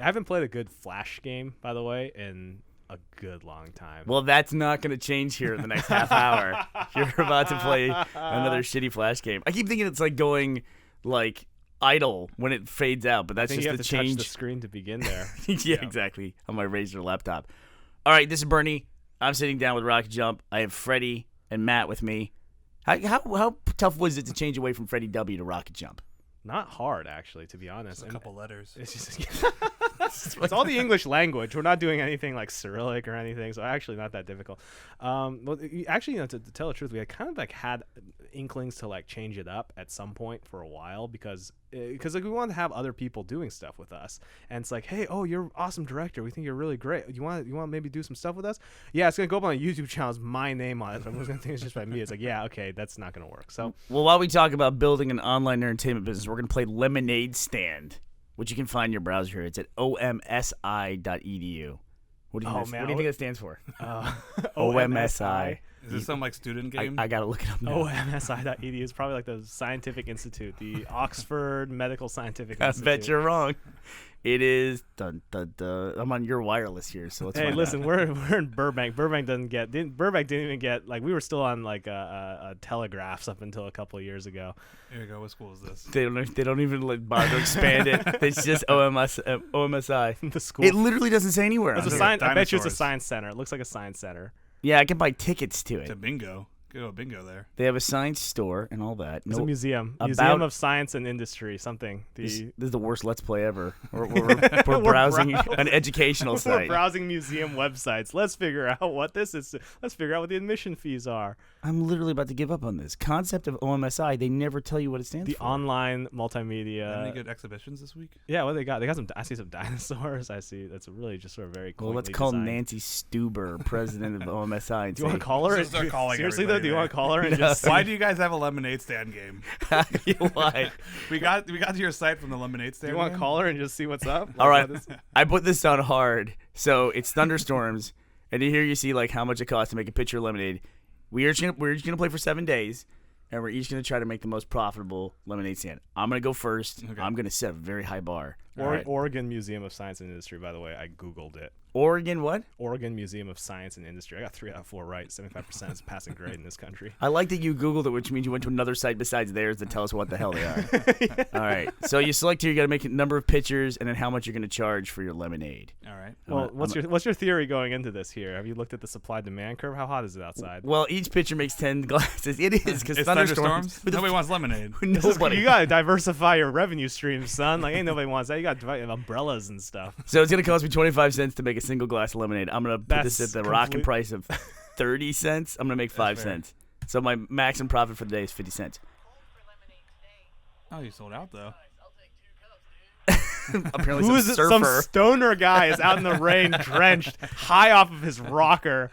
I haven't played a good Flash game, by the way, in a good long time. Well, that's not going to change here in the next half hour. You're about to play another shitty Flash game. I keep thinking it's like going like idle when it fades out, but that's I think just you have the to change. touch the screen to begin there. Yeah, exactly. On my Razer laptop. All right, this is Burnie. I'm sitting down with Rocket Jump. I have Freddie and Matt with me. How tough was it to change away from Freddie W to Rocket Jump? Not hard, actually, to be honest. Just a couple letters. It's just it's all the English language. We're not doing anything like Cyrillic or anything, so actually not that difficult. Well, actually, to tell the truth, we had kind of like had inklings to like change it up at some point for a while because like we wanted to have other people doing stuff with us, and it's like, hey, oh, you're an awesome director. We think you're really great. You want maybe do some stuff with us? Yeah, it's gonna go up on a YouTube channel. It's my name on it. So I'm gonna think it's just by me. It's like, yeah, okay, that's not gonna work. So, well, while we talk about building an online entertainment business, we're gonna play Lemonade Stand, which you can find in your browser here. It's at omsi.edu. What do you think that stands for? OMSI. Is this some like student game? I gotta look it up now. OMSI.edu is probably like the scientific institute, the Oxford Medical Scientific I Institute. bet you're wrong. It is. Dun, dun, dun. I'm on your wireless here, so let's. Hey, find listen, out. we're in Burbank. Burbank didn't even get like we were still on like a telegraphs up until a couple of years ago. Here you go. What school is this? They don't even like bother to expand it. It's just OMSI. The school. It literally doesn't say anywhere. It's on a here. science. I bet you it's a Dinosaurs. science center. It looks like a science center. Yeah, I can buy tickets to It's a it. bingo. Go to a bingo there. They have a science store and all that. It's a museum. about- Museum of Science and Industry. Something. This is the worst Let's Play ever. We're We're browsing browsing. an educational We're site. browsing museum websites. Let's figure out what this is. Let's figure out what the admission fees are. I'm literally about to give up on this concept of OMSI. They never tell you what it stands The for. online Any multimedia. good exhibitions this week? Yeah, what they got? They got some. I see some dinosaurs. I see. That's really just sort of very. Well, let's quaintly call designed. Nancy Stuber, president of OMSI. And Do you want say, to call her? Just start calling Seriously though, do you everybody, want to call her and No. just? Why do you guys have a lemonade stand game? Why? We got to your site from the lemonade Do stand. you want to game? call her and just see what's up? All right, This- I put this on hard, so it's thunderstorms, and here you see like how much it costs to make a pitcher of lemonade. We're just gonna play for 7 days, and we're each gonna try to make the most profitable lemonade stand. I'm gonna go first. Okay. I'm gonna set a very high bar. All right. Oregon Museum of Science and Industry. By the way, I googled it. Oregon, what? Oregon Museum of Science and Industry. I got 3 out of 4 right. 75% is passing grade in this country. I like that you Googled it, which means you went to another site besides theirs to tell us what the hell they are. All right. So you select here, you got to make a number of pitchers and then how much you're going to charge for your lemonade. All right. Well, what's your theory going into this here? Have you looked at the supply demand curve? How hot is it outside? Well, each pitcher makes 10 glasses. It is because It's thunderstorms. Nobody wants lemonade. Nobody. You gotta diversify your revenue streams, son. Like ain't nobody wants that. You got umbrellas and stuff. So it's going to cost me 25 cents to make a single glass of lemonade. I'm going to put this That's at the rocking complete- price of 30 cents. I'm going to make 5 fair. cents. So my maximum profit for the day is 50 cents. Oh, you sold out though. Apparently Who some is it? surfer. Some stoner guy is out in the rain, drenched, high off of his rocker.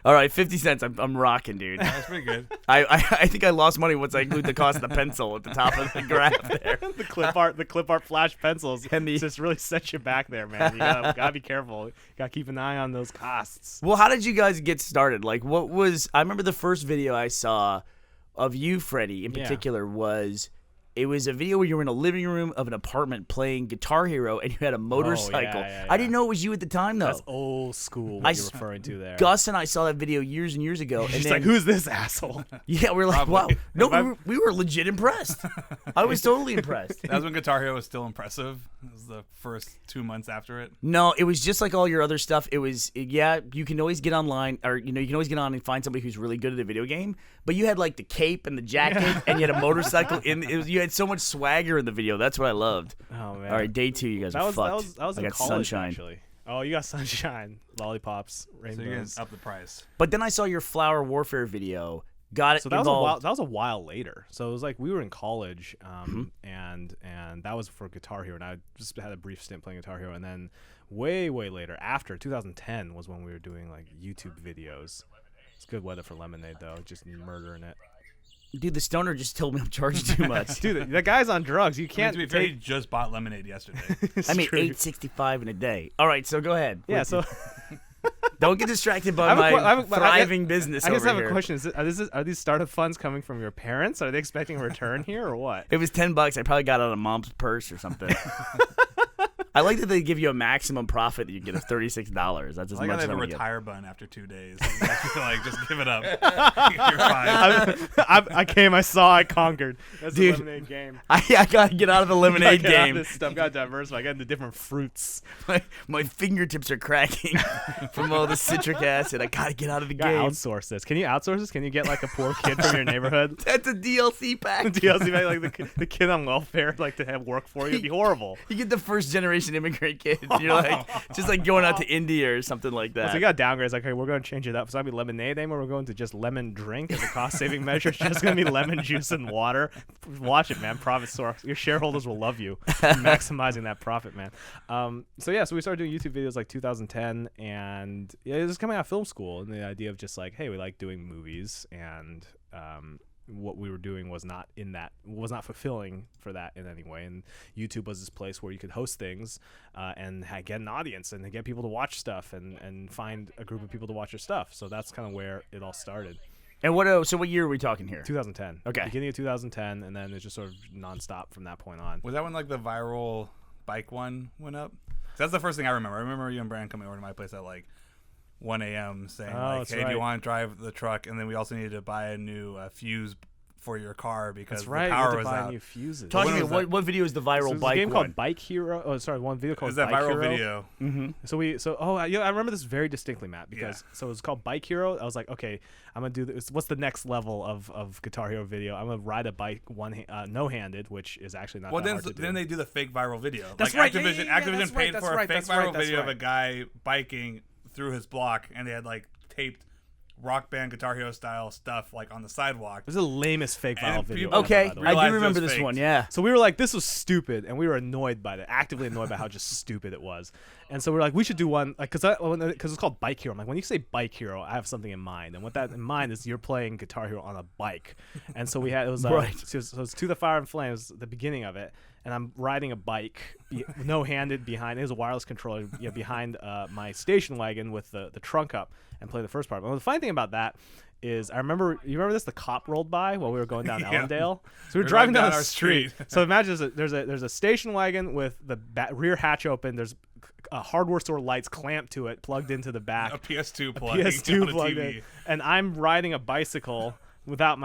All right, 50 cents. I'm rocking, dude. That's pretty good. I think I lost money once I include the cost of the pencil at the top of the graph there. The clip art flash pencils And the- just really set you back there, man. You gotta be careful. You gotta keep an eye on those costs. Well, how did you guys get started? Like, what was... I remember the first video I saw of you, Freddie, in Yeah. particular, was... It was a video where you were in a living room of an apartment playing Guitar Hero, and you had a motorcycle. yeah. I didn't know it was you at the time, though. That's old school. I What s- you're referring to there. Gus and I saw that video years and years ago. And She's then, like, who's this asshole? Yeah, we're like, Probably. wow. No, we were legit impressed. I was totally impressed. That was when Guitar Hero was still impressive. It was the first 2 months after it. No, it was just like all your other stuff. It was, yeah, you can always get online, or, you can always get on and find somebody who's really good at a video game. But you had, like, the cape and the jacket, and you had a motorcycle. You had so much swagger in the video. That's what I loved. Oh man. All right, day 2, you guys are fucked. That was I in got college, sunshine. actually. Oh, you got sunshine, lollipops, So you're rainbows. gonna up the price. But then I saw your Flower Warfare video. Got it So that was a while. involved. That was a while later. So it was like we were in college, Mm-hmm. and that was for Guitar Hero, and I just had a brief stint playing Guitar Hero, and then way later, after 2010, was when we were doing like YouTube videos. It's good weather for lemonade though, just murdering it. Dude, the stoner just told me I'm charging too much. Dude, that guy's on drugs. You I mean, can't to be fair, he take. just bought lemonade yesterday. I made True. $8.65 in a day. All right, so go ahead. Yeah. So Don't get distracted I by have a my que- I have a- thriving business I just over have here. a question: are these startup funds coming from your parents? Are they expecting a return here or what? It was $10. I probably got it out of mom's purse or something. I like that they give you a maximum profit that you get of $36. That's as I like how much they as have a I'm gonna get. retire button after 2 days. Like, just give it up. You're fine. I came, I saw, I conquered. That's Dude. the lemonade game. I gotta get out of the lemonade Get out of game. This stuff got diversified. I got into different fruits. My fingertips are cracking from all the citric acid. I gotta get out of the Gotta game. outsource this. Can you outsource this? Can you get like a poor kid from your neighborhood? That's a DLC pack. DLC, like the kid on welfare, like to have work for you? It'd be horrible. You get the first generation immigrant kids. You're like just like going out to India or something like that. So you got downgrades. Like, okay, we're going to change it up. It's not gonna be lemonade anymore. We're going to just lemon drink as a cost-saving measure. It's just gonna be lemon juice and water. Watch it, man. Profit source. Your shareholders will love you. Maximizing that profit, man. So we started doing YouTube videos like 2010, and it was coming out of film school, and the idea of just like, hey, we like doing movies, and what we were doing was not fulfilling for that in any way. And YouTube was this place where you could host things and get an audience and get people to watch stuff and find a group of people to watch your stuff. So that's kind of where it all started. And so what year are we talking here? 2010. Okay. Beginning of 2010, and then it's just sort of nonstop from that point on. Was that when like the viral bike one went up? 'Cause that's the first thing I remember. I remember you and Brandon coming over to my place at like 1 a.m. saying like, "Hey, do you want to drive the truck?" And then we also needed to buy a new fuse for your car because the power was out. New fuses. Talk to When me. was that? What video is the So viral there's bike a game one? called Bike Hero. Oh, sorry, one video called Is that Bike viral Hero. video? I remember this very distinctly, Matt, because Yeah. so it was called Bike Hero. I was like, okay, I'm gonna do this. What's the next level of Guitar Hero video? I'm gonna ride a bike no-handed, which is actually not Well, that hard to do. then they do the fake viral video. That's like right. Activision, Yeah, Activision that's paid right, for a that's fake right, viral that's video of right. a guy biking through his block, and they had like taped Rock Band Guitar Hero style stuff like on the sidewalk. This is the lamest fake viral And video. people- Okay, ever, by the way. I realized do it remember was this faked. one. Yeah. So we were like, this was stupid, and we were annoyed by it, actively annoyed by how just stupid it was. And so we were like, we should do one, like, because it's called Bike Hero. I'm like, when you say Bike Hero, I have something in mind, and what that in mind is you're playing Guitar Hero on a bike. And so it was Right. So it's To the Fire and Flames, the beginning of it, and I'm riding a bike, no-handed behind. It was a wireless controller behind my station wagon with the trunk up, and play the first part. But the funny thing about that is, you remember this? The cop rolled by while we were going down Yeah. Ellendale. So we were We're driving going down down the our street. street. So imagine there's a station wagon with the rear hatch open. There's hardware store lights clamped to it, plugged into the back. A PS2 plug. PS2 on a plugged TV. in, and I'm riding a bicycle without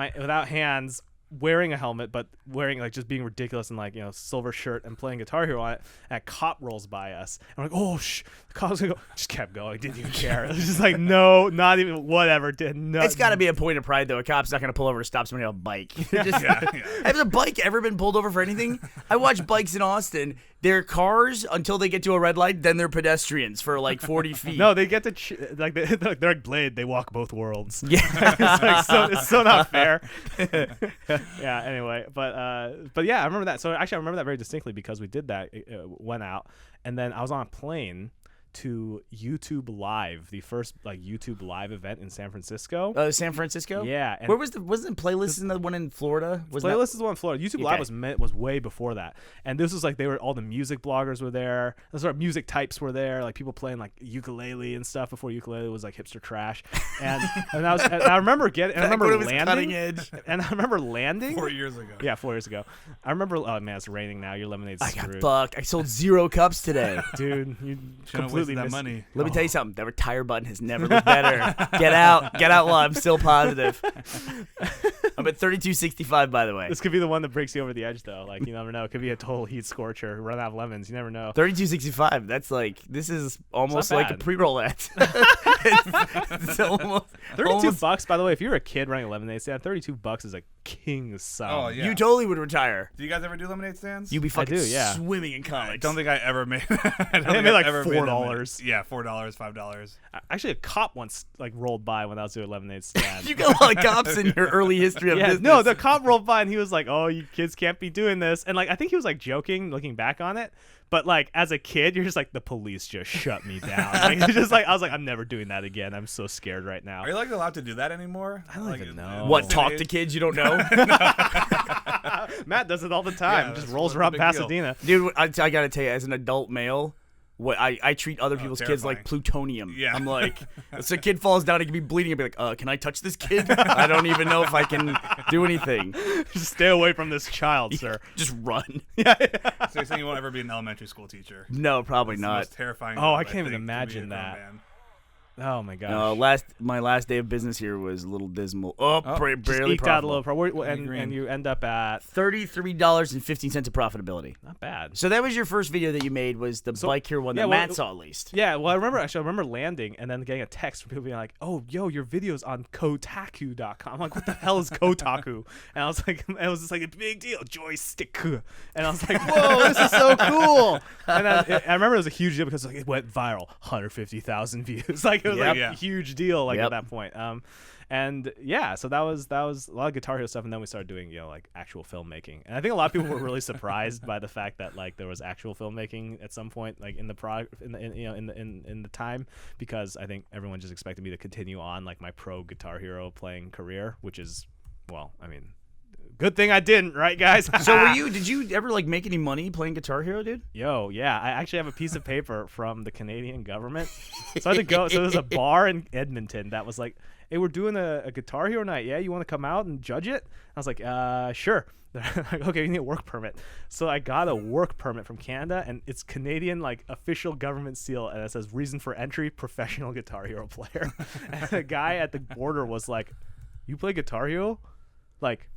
hands, wearing a helmet, but wearing like just being ridiculous in like silver shirt and playing Guitar Hero on it. And a cop rolls by us, and we're like, the cop's gonna go. Just kept going, didn't even care. It was just like, no, not even whatever. Did no. It's got to be a point of pride, though. A cop's not going to pull over to stop somebody on a bike. Just- Yeah. Has a bike ever been pulled over for anything? I watch bikes in Austin. They're cars until they get to a red light, then they're pedestrians for like 40 feet. No, they get to they're like Blade. They walk both worlds. Yeah. It's so not fair. Yeah. Anyway, but yeah, I remember that. So actually, I remember that very distinctly because we did that. Went out, and then I was on a plane to YouTube Live, the first like YouTube Live event in San Francisco. San Francisco? Yeah. And Where wasn't Playlist in the one in Florida? Playlist is the one in Florida. YouTube Live Okay. was way before that, and this was like all the music bloggers were there. The sort of music types were there, like people playing like ukulele and stuff before ukulele was like hipster trash. And I remember landing. Cutting edge. And I remember landing 4 years ago. Yeah, 4 years ago. I remember. Oh man, it's raining now. Your lemonade's I got screwed, fucked. I sold 0 cups today. dude. You Shouldn't have completely wasted that missed money. Let me tell you something. That retire button has never looked better. Get out while I'm still positive. I'm at 32.65, by the way. This could be the one that breaks you over the edge, though. Like, you never know. It could be a total heat scorcher. Run out of lemons. You never know. 32.65. That's like, this is almost not like a bad. pre-roll ad. it's almost, 32 bucks, by the way. If you're a kid running a lemonade stand, 32 bucks is a king sum. Oh, yeah. You totally would retire. Do you guys ever do lemonade stands? You'd be fucking do, yeah. swimming in I comics. don't think I ever made. I don't They think made I've like ever made $4. Yeah, $4, $5. Actually, a cop once like rolled by when I was doing a lemonade stand. You got a lot of cops in your early history of Yeah, business. no, the cop rolled by and he was like, "Oh, you kids can't be doing this." And like, I think he was like joking, looking back on it. But like, as a kid, you're just like, the police just shut me down. Like, it's just like, I was like, I'm never doing that again. I'm so scared right now. Are you like allowed to do that anymore? I don't even know. What, talk to kids you don't know? Matt does it all the time. Yeah, just that's rolls the around big deal. Pasadena. Dude, I gotta tell you, as an adult male, what I treat other people's kids like terrifying. plutonium. Yeah. I'm like, so a kid falls down, he can be bleeding, and be like, can I touch this kid? I don't even know if I can do anything. Just stay away from this child, sir. Just run. So you're saying you won't ever be an elementary school teacher? No, probably It's the not. most terrifying. Oh, job, I can't even think, to be a imagine grown that. man. Oh my gosh. No, my last day of business here was a little dismal. Barely Just eked out a little profitable. and you end up at $33.15 of profitability. not bad. So that was your first video that you made, was the bike hero one that Matt saw at least. Yeah, well, I remember landing and then getting a text from people being like, "Oh, yo, your video's on Kotaku.com." I'm like, "What the hell is Kotaku?" And I was like, it was just like a big deal, joystick. And I was like, "Whoa, this is so cool!" And I remember it was a huge deal because like it went viral, 150,000 views. Like it was like a huge deal like at that point. And yeah, so that was a lot of Guitar Hero stuff, and then we started doing like actual filmmaking. And I think a lot of people were really surprised by the fact that like there was actual filmmaking at some point like in the time, because I think everyone just expected me to continue on like my pro Guitar Hero playing career, which is, well, I mean, good thing I didn't, right, guys? So did you ever like make any money playing Guitar Hero, dude? Yo, yeah, I actually have a piece of paper from the Canadian government. So I had to go. So there's a bar in Edmonton that was like, "Hey, we're doing a Guitar Hero night. Yeah, you want to come out and judge it?" I was like, sure. They're like, "Okay, you need a work permit." So I got a work permit from Canada, and it's Canadian like official government seal, and it says reason for entry: professional Guitar Hero player. And the guy at the border was like, "You play Guitar Hero, like,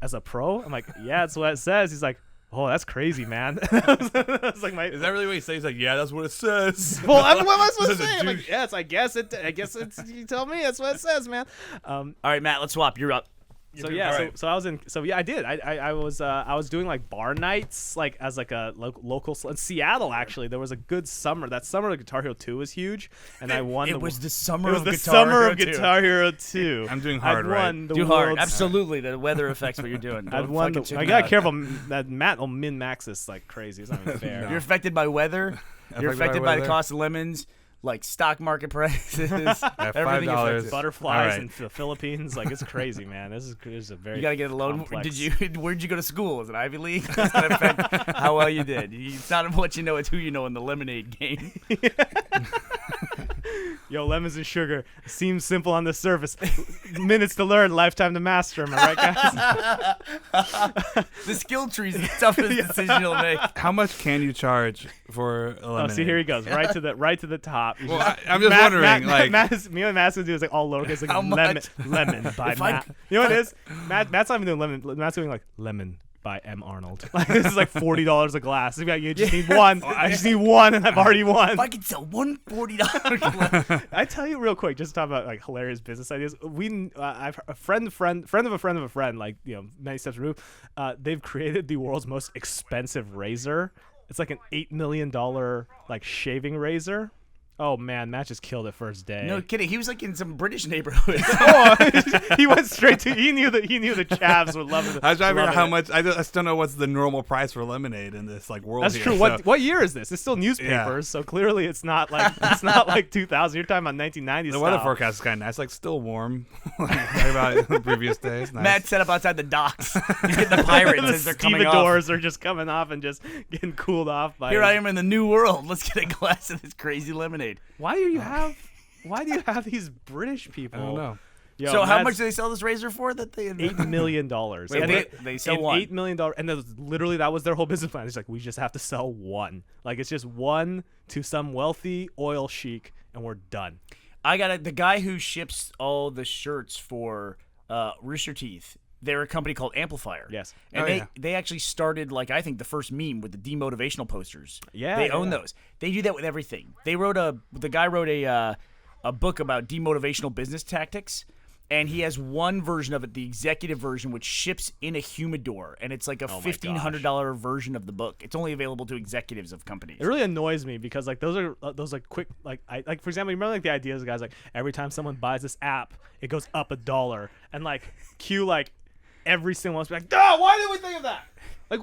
as a pro?" I'm like, "Yeah, that's what it says." He's like, "Oh, that's crazy, man." That was like Is that really what he says? He's like, yeah, that's what it says. well, what am I supposed to This is a say? I'm like, douche. yes, I guess it's. You tell me. That's what it says, man. All right, Matt, let's swap. You're up. So doing yeah, alright. so I was in. So yeah, I did. I was doing like bar nights, like as like a local in Seattle. Actually, there was a good summer. That summer, the Guitar Hero 2 was huge, and I won. It was the summer It was of the Guitar summer Hero of 2. Guitar Hero 2. I'm doing hard, I'd right? won the Do hard. world's- Absolutely. The weather affects what you're doing. I'd Don't won fucking the. chicken I gotta out. careful that Matt will min max this like crazy. It's not even fair. You're affected by weather. You're affected by the weather. cost of lemons, like stock market prices. At Everything $5. affects it. Butterflies All right. in the Philippines, like it's crazy, man. This is a very. You gotta get a loan. complex- Where'd you go to school? Was it Ivy League? That's gonna affect how well you did. It's not what you know; it's who you know in the lemonade game. Yo, lemons and sugar seems simple on the surface. Minutes to learn, lifetime to master. Am I right, guys? The skill tree is the toughest decision you'll make. How much can you charge for a Oh, lemonade? see, here he goes, right to the top. You Well, just- I'm just wondering, like, me and Matt's gonna do is like all lowercase, like How much? lemon by If I- Matt. You know what it is? Matt's not even doing lemon. Matt's doing like lemon by M. Arnold. Like, this is like $40 a glass. You just need one. I just need one, and I've already won. If I could sell one $40, I tell you real quick, just to talk about like hilarious business ideas. I've a friend of a friend, like, you know, many steps removed. They've created the world's most expensive razor. It's like an $8 million like shaving razor. Oh man, Matt just killed it first day. no kidding. He was like in some British neighborhood. He went straight to. He knew the chavs would love it. I was trying to figure out loving how it. much. I just don't know what's the normal price for lemonade in this like world. That's here, true. so- What year is this? It's still newspapers, so clearly it's not like 2000. You're talking about 1990s. The weather style. forecast is kind of nice. Like still warm. Like about the previous days. Nice. Matt set up outside the docks. He's getting the pirates The as they're coming off. stevedores are just coming off and just getting cooled off by. Here I am in the new world. Let's get a glass of this crazy lemonade. Why do you have these British people? I don't know. Yo, So how Matt's much do they sell this razor for? That they $8 million. Wait, And they sell one. $8 million, and that was their whole business plan. It's like, we just have to sell one. Like, it's just one to some wealthy oil sheik, and we're done. I got the guy who ships all the shirts for Rooster Teeth. They're a company called Amplifier. Yes. And they actually started, like, I think the first meme with the demotivational posters. Yeah, They yeah. own those. They do that with everything. The guy wrote a book about demotivational business tactics, and he has one version of it, the executive version, which ships in a humidor, and it's like a $1,500 version of the book. It's only available to executives of companies. It really annoys me because like those are those like quick like for example, you remember like the ideas of guys like every time someone buys this app it goes up $1, and like Q like every single one's like, duh, why did we think of that? Like,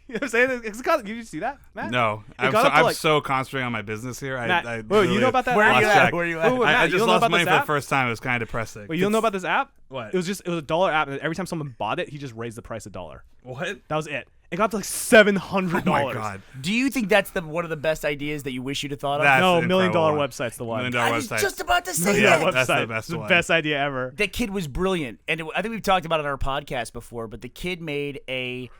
you know what I'm saying? Did you see that, Matt? No, It I'm got up to, I'm like- so concentrating on my business here. Matt, I wait, you literally know about that? Where are app? you lost at? track. Where are you Wait, at? wait, Matt, I you just don't know lost about money this for the app? first time. It was kind of depressing. Wait, you don't know about this app? What? It was a $1 app, and every time someone bought it, he just raised the price $1. What? That was it. It got up to like $700. Oh my god. Do you think that's one of the best ideas that you wish you'd have thought of? That's No, an $1 million incredible one. website's the one. $1 million I was website. just about to say Yeah, that. that's the Website. best It's the one. best idea ever. That kid was brilliant, and I think we've talked about it on our podcast before. But the kid made a.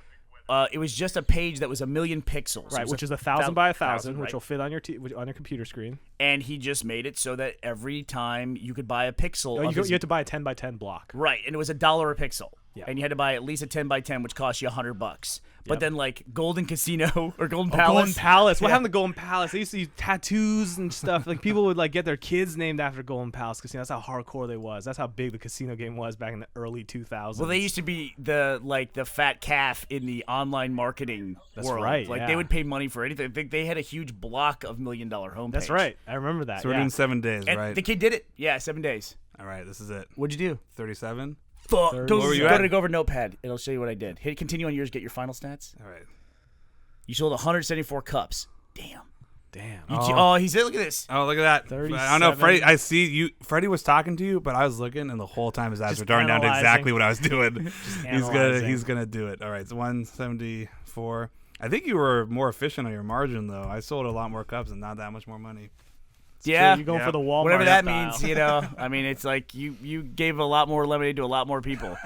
It was just a page that was 1 million pixels, Right, It was which is 1,000 by 1,000, which right? will fit on your on your computer screen. And he just made it so that every time you could buy a pixel, You of his, have to buy a 10 by 10 block. right, and it was $1 a pixel, Yeah. and you had to buy at least a 10 by 10, which cost you $100. But Yep. then like Golden Casino or Golden Oh, Palace, Golden Palace. What Yeah. happened to Golden Palace? They used to use tattoos and stuff. Like people would like get their kids named after Golden Palace Casino. That's how hardcore they was. That's how big the casino game was back in the early 2000s. Well, they used to be the fat calf in the online marketing That's world. right, Like yeah. they would pay money for anything. They had a huge block of $1 million homepage. That's right. I remember that. So we're yeah. doing 7 days, And right? the kid did it. Yeah, 7 days. All right, this is it. What'd you do? 37. Fuck. Third- Go, Where were you go at? to go over Notepad. It'll show you what I did. Hit continue on yours. Get your final stats. All right. You sold 174 cups. Damn. Damn. He said, look at this. Oh, look at that. 37. I don't know, Freddie. I see you. Freddie was talking to you, but I was looking, and the whole time his eyes Just were darting down to analyzing. exactly what I was doing. analyzing. He's gonna do it. All right, it's 174. I think you were more efficient on your margin, though. I sold a lot more cups and not that much more money. Yeah. You're going Yeah. for the Walmart Whatever that style. means, you know. I mean, it's like you gave a lot more lemonade to a lot more people.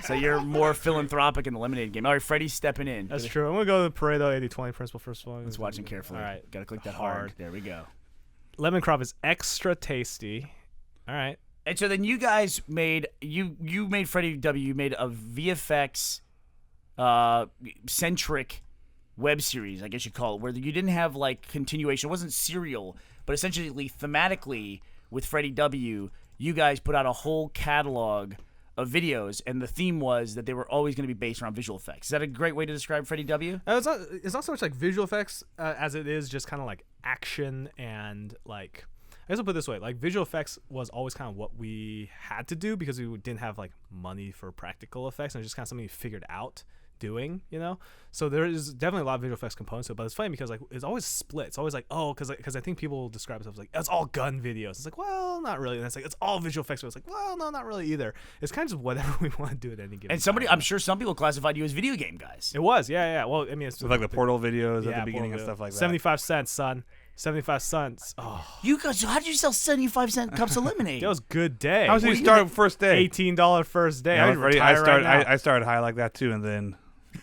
So you're more philanthropic in the lemonade game. All right, Freddie's stepping in. That's true. I'm going to go to the Pareto 80-20 principle first of all. Let's watch him carefully. All right. Got to click that Hard. hard. There we go. Lemon crop is extra tasty. All right. And so then you guys made you made Freddie W. You made a VFX centric web series, I guess you'd call it, where you didn't have like continuation. It wasn't serial, but essentially thematically with Freddie W. You guys put out a whole catalog of videos, and the theme was that they were always going to be based around visual effects. Is that a great way to describe Freddie W? It's not so much like visual effects as it is just kind of like action and like. I guess I'll put it this way: like visual effects was always kind of what we had to do because we didn't have like money for practical effects, and it was just kind of something we figured out doing, you know. So there is definitely a lot of visual effects components to it, but it's funny because like it's always split. It's always like, oh, because I think people describe themselves like it's all gun videos. It's like, well, not really. And it's like it's all visual effects. But it's like, well, no, not really either. It's kind of just whatever we want to do at any given. And somebody, time. I'm sure some people classified you as video game guys. It was, yeah. Well, I mean, it's With like the portal videos at yeah, the beginning and Portal stuff like that. 75 cents, son. 75 cents. Oh, You guys, how did you sell 75-cent cups of lemonade? that was a good day. How did you start first day? $18 first day. Yeah, I would Freddie, retire started. right now. I started high like that too, and then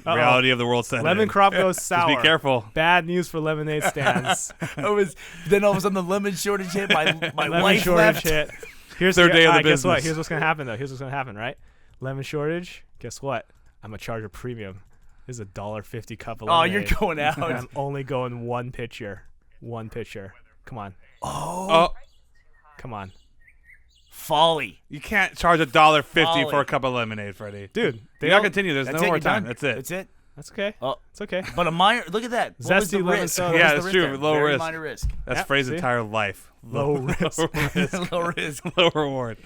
Uh-oh. reality of the world set Lemon in. crop goes sour. Just be careful. Bad news for lemonade stands. Then all of a sudden the lemon shortage hit. My Lemon wife shortage left. hit. Here's Third day of the Guess what? business. Here's what's gonna happen though. Here's what's gonna happen, right? Lemon shortage. Guess what? I'm gonna charge a premium. This is a $1.50 cup of Oh, lemonade. you're going And out. I'm only going one pitcher. One pitcher. Come on. Oh, Come on. Folly. you can't charge $1.50 Folly. for a cup of lemonade, Freddie. Dude, Do not continue. There's That's no it, more you're time. done. That's it. That's it. that's okay. Oh, It's okay. but a minor. Look at that. What was the Zesty lemon risk? soda. What Yeah, was that's the true. risk Low there? Very risk. minor risk. That's Yep, Freddie's see? entire life. Low risk. Low risk. Low risk. Low reward.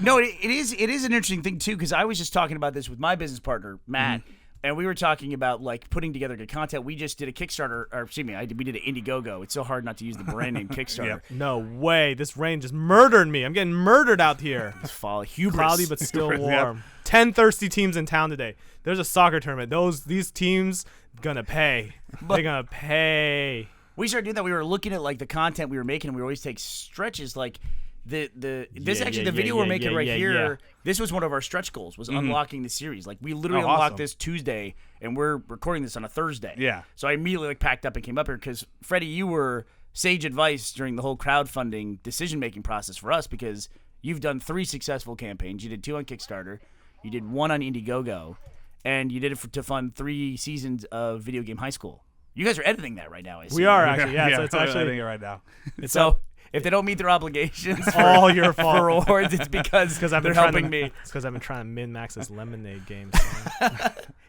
No, it is an interesting thing too, because I was just talking about this with my business partner Matt, and we were talking about like putting together good content. We just did a Kickstarter, or excuse me, we did an IndieGoGo. It's so hard not to use the brand name Kickstarter. Yep. No way. This rain just murdered me. I'm getting murdered out here. It's folly. Hubris. Cloudy but still Hubris, yep. warm. 10 thirsty teams in town today. There's a soccer tournament. These teams gonna pay. They're gonna pay. We started doing that. We were looking at like the content we were making, and we always take stretches like the video we're making right here. yeah. This was one of our stretch goals, was unlocking the series. Like we literally Oh, unlocked awesome. this Tuesday, and we're recording this on a Thursday. Yeah. So I immediately like packed up and came up here because Freddie, you were sage advice during the whole crowdfunding decision making process for us because you've done 3 successful campaigns. You did 2 on Kickstarter, you did 1 on IndieGoGo, and you did it to fund 3 seasons of Video Game High School. You guys are editing that right now. I We see. are actually. Yeah, so yeah, it's I'm actually editing it right now. So if they don't meet their obligations for, all your fault. for rewards, it's because I've they're been trying helping to, me. It's because I've been trying to min-max this lemonade game.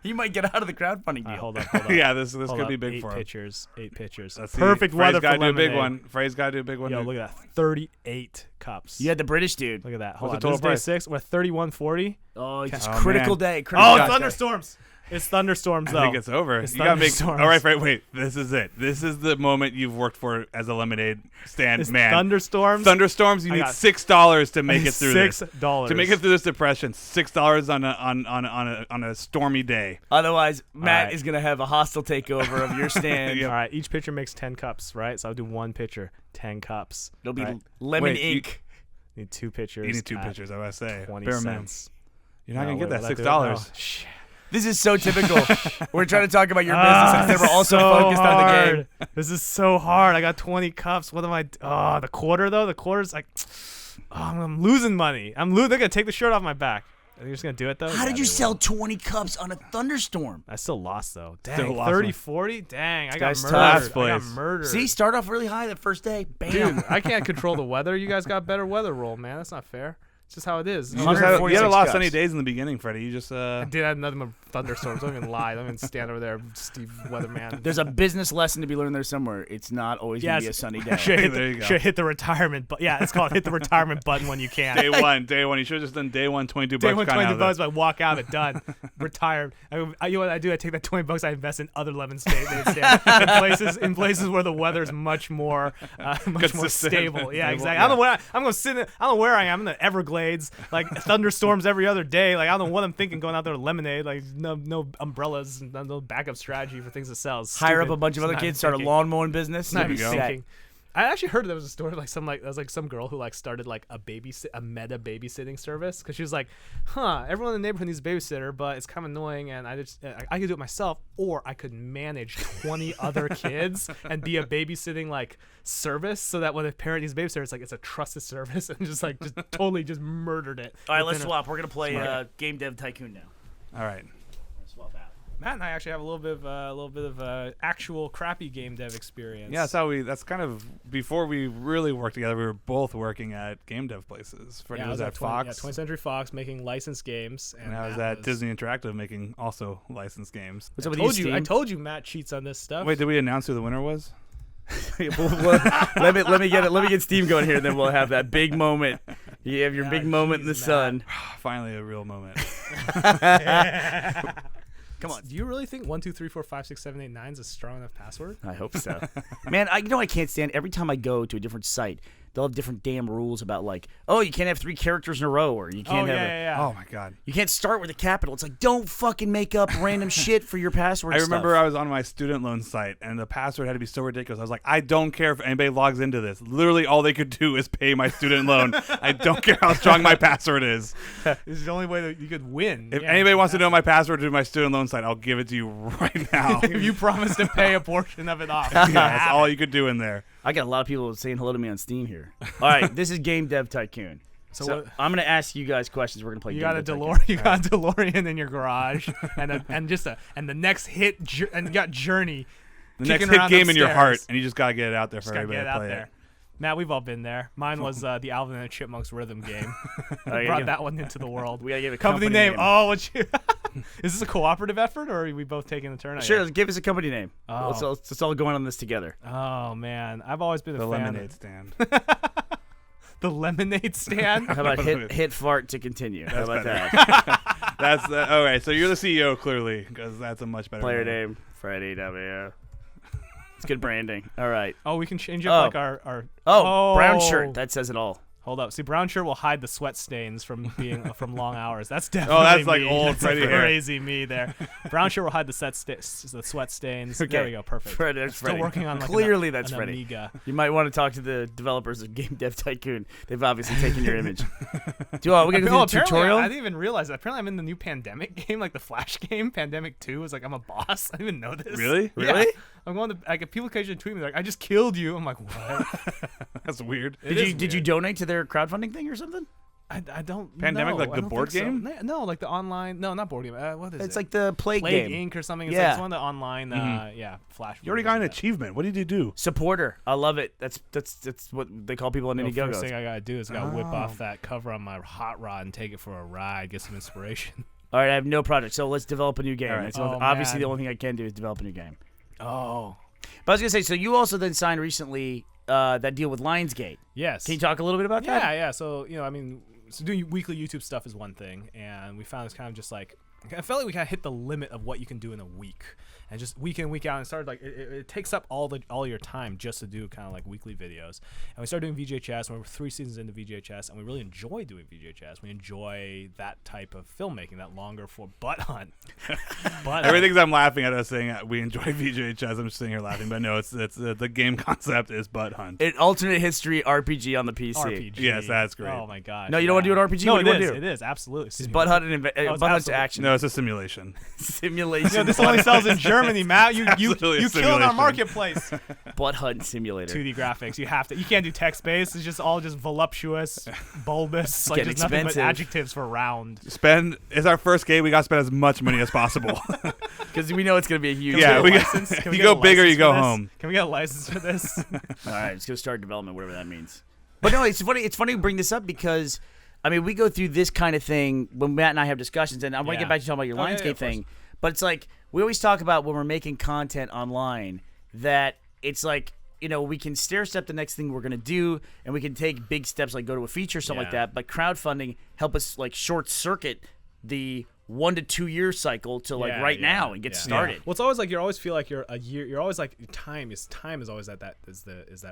You might get out of the crowdfunding deal. Hold up. Yeah, this Hold could up. be big 8 for him. pitchers. 8 pitchers. Let's see. Perfect Freddie's weather gotta for do a lemonade. big one. Freddie's got to do a big one. Yo, here. look at that. 38 cups. You had the British dude. Look at that. What's Hold the on. total This is day price? 6. We're at 31.40. Oh, it's Oh, critical man. day. Critical Oh, day. thunderstorms. It's thunderstorms I though. think it's over. It's You gotta make. thunderstorms. All right, wait. This is it. This is the moment you've worked for as a lemonade stand It's man. thunderstorms. Thunderstorms. You I need got $6 to make it through this. $6 To make it through this depression. $6 on a stormy day. Otherwise, Matt right. is gonna have a hostile takeover of your stand. All right, each pitcher makes 10 cups, right? So I'll do one pitcher, 10 cups. It'll be right? lemon Wait, ink. Need 2 pitchers. You need 2 at pitchers. I was say. 20 Bare minimum. cents. You're not gonna get that wait, $6. no. Shit. This is so typical. We're trying to talk about your business instead we're also focused on the game. This is so hard. I got 20 cups. What am I? Oh, the quarter though. The quarter's like, I'm losing money. They're gonna take the shirt off my back. Are you just gonna do it though? How Yeah, did you they sell will. 20 cups on a thunderstorm? I still lost though. Dang, Still lost 30, one. 40? Dang, I got guy's murdered. tough. I got Place. murdered. See, start off really high that first day. Bam. Dude, I can't control the weather. You guys got better weather roll, man. That's not fair. It's just how it is. You had a 146 lot of cups. sunny days in the beginning, Freddie. You just Dude, I had nothing but thunderstorms. Don't even lie. Don't even stand over there, Steve Weatherman. There's a business lesson to be learned there somewhere. It's not always going to be a sunny day. Should hit, There you go. should hit the retirement button. Yeah, it's called hit the retirement button when you can. day one. You should have just done day one, 22 bucks. Day one, kinda 20 out bucks, of I walk out of it, done. Retired. You know what I do? I take that 20 bucks, I invest in other lemon stands in places where the weather is much more Consistent. stable. Yeah, Stable, exactly. yeah. I don't know where I'm going to sit. I don't know where I am. I'm in the Everglades, like thunderstorms every other day. Like I don't know what I'm thinking going out there with lemonade. Like no umbrellas, and no backup strategy for things to sell. It's Hire up stupid. a bunch of It's other not kids, start a thinking. lawn mowing business. Not You'll even be set. thinking. I actually heard there was a story like some girl who like started like a meta babysitting service because she was like, everyone in the neighborhood needs a babysitter, but it's kind of annoying, and I could do it myself, or I could manage 20 other kids and be a babysitting like service, so that when a parent needs a babysitter, it's like it's a trusted service, and just totally just murdered it. All right, let's within swap. We're going to play Game Dev Tycoon now. All right. Swap out. Matt and I actually have a little bit of actual crappy game dev experience. Yeah, that's kind of before we really worked together. We were both working at game dev places. Freddie I was at 20th Fox, Century Fox making licensed games, and I was at Disney Interactive making also licensed games. What's up with I you, told you Matt cheats on this stuff. Wait, did we announce who the winner was? let me get Steam going here, then we'll have that big moment. You have your big moment in the jeez, sun. Finally, a real moment. Come on, do you really think 1, 2, 3, 4, 5, 6, 7, 8, 9 is a strong enough password? I hope so. Man, I can't stand every time I go to a different site, they'll have different damn rules about like, oh, you can't have 3 characters in a row, or you can't Oh my god. you can't start with a capital. It's like, don't fucking make up random shit for your password. I remember I was on my student loan site, and the password had to be so ridiculous. I was like, I don't care if anybody logs into this. Literally, all they could do is pay my student loan. I don't care how strong my password is. This is the only way that you could win. If anybody wants to know my password to my student loan site, I'll give it to you right now. if you promise to pay a portion of it off. Yeah, that's all you could do in there. I got a lot of people saying hello to me on Steam here. All right, this is Game Dev Tycoon. So what- I'm gonna ask you guys questions. We're gonna play. You Game got a Dev Tycoon. DeLorean. You got a DeLorean in your garage, and the next hit, and you got Journey. The next kicking hit around game in your upstairs. heart, and you just gotta get it out there for Just gotta everybody get it to out play there. it. Matt, we've all been there. Mine was the Alvin and the Chipmunks rhythm game. gotta Brought give- that one into the world. We gotta give a company name. Oh, what you? Is this a cooperative effort, or are we both taking a turn? at Sure, it? give us a company name. Oh. Let's all go in on this together. Oh man, I've always been a The fan. lemonade stand. The lemonade stand. How about hit fart to continue? How about better. that? That's the. All right, so you're the CEO clearly, because that's a much better Player name. name Freddie W. It's good branding. All right. Oh, we can change up Oh. like our. Oh, brown shirt. That says it all. Hold up. See, brown shirt will hide the sweat stains from being from long hours. That's definitely that's like me. old That's Freddie hair. crazy me there. Brown shirt will hide the sweat stains. There we go. Perfect. Freddie, that's Still Freddie. working on like Clearly, an that's Freddie. Amiga. You might want to talk to the developers of Game Dev Tycoon. They've obviously taken your image. We're gonna go Oh, through the apparently, tutorial. I didn't even realize that. Apparently, I'm in the new Pandemic game, like the Flash game. Pandemic 2 is like I'm a boss. I didn't even know this. Really? Yeah. Really? I'm going to. Like, people occasionally tweet me like, "I just killed you." I'm like, "What?" That's weird. Did you donate to their crowdfunding thing or something? I don't. Pandemic, know. like I the don't board think so. game? No, like the online. No, not board game. What is it? It's like the Plague Plague game. Inc. or something. It's, Yeah. like, it's one of the online. Flash. You already got an achievement. What did you do? Supporter. I love it. That's what they call people on The IndieGoGo. first thing I gotta do is gotta whip off that cover on my hot rod and take it for a ride, get some inspiration. All right, I have no project, so let's develop a new game. All right. That's Oh, obviously man. the only thing I can do is develop a new game. Oh, But I was gonna say, so you also then signed recently that deal with Lionsgate. yes. Can you talk a little bit about that? Yeah. So so doing weekly YouTube stuff is one thing, and we found it's kind of just like I felt like we kind of hit the limit of what you can do in a week, and just week in, week out, and started like it takes up all your time just to do kind of like weekly videos. And we started doing VJHS, and we were 3 seasons into VJHS, and we really enjoy doing VJHS. We enjoy that type of filmmaking, that longer form butt hunt. Everything I'm laughing at us saying we enjoy VJHS. I'm just sitting here laughing, but no, it's the game concept is butt hunt. An alternate history RPG on the PC. RPG. Yes, that's great. Oh my god. No, you don't want to do an RPG? No, what do you it want is. to do? It is absolutely. It's butt hunt and butt hunt to action. No, it's a simulation. Simulation. This only sells in Germany, Matt. You Absolutely a killed our simulation. marketplace. Butt hunt simulator. 2D graphics. You can't do text based. It's just all just voluptuous, bulbous. Like getting there's nothing but expensive. adjectives for round. It's our first game. We got to spend as much money as possible. Because we know it's going to be a huge. Yeah, Can we you get a go big or license you go for this? home. Can we get a license for this? All right, it's going to start development, whatever that means. But no, it's funny. It's funny to bring this up because, I mean, we go through this kind of thing when Matt and I have discussions, and I want to get back to talking about your Lionsgate thing. But it's like we always talk about when we're making content online that it's like, you know, we can stair step the next thing we're going to do, and we can take big steps like go to a feature or something like that. But crowdfunding help us like short circuit the 1 to 2 year cycle to like now and get started. Well, it's always like you always feel like you're a year. You're always like time is always that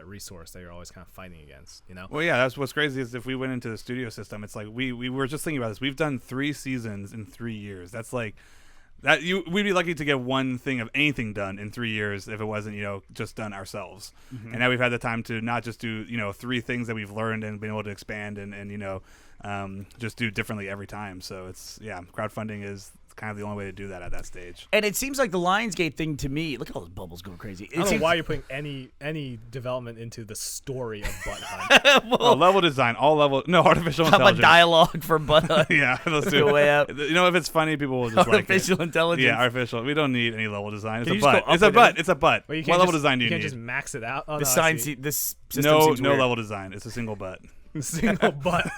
resource that you're always kind of fighting against. You know. Well, yeah, that's what's crazy is if we went into the studio system, it's like we were just thinking about this. We've done 3 seasons in 3 years. That's like that. We'd be lucky to get one thing of anything done in 3 years if it wasn't just done ourselves. And now we've had the time to not just do 3 things that we've learned and been able to expand and just do differently every time. So it's crowdfunding is kind of the only way to do that at that stage. And it seems like the Lionsgate thing to me. Look at all those bubbles going crazy. I don't know why you're putting any development into the story of Butt Hunt. Level design, artificial How intelligence. about dialogue for Butt Hunt? Yeah, let's do it. Way up. If it's funny, people will just like it. Artificial intelligence. Yeah, artificial. We don't need any level design. It's Can a you just butt. go It's a up butt. and It's a butt. Well, What level design do you can't need? just max it out. Oh, This system No seems weird. level design. It's a single butt. Single butt.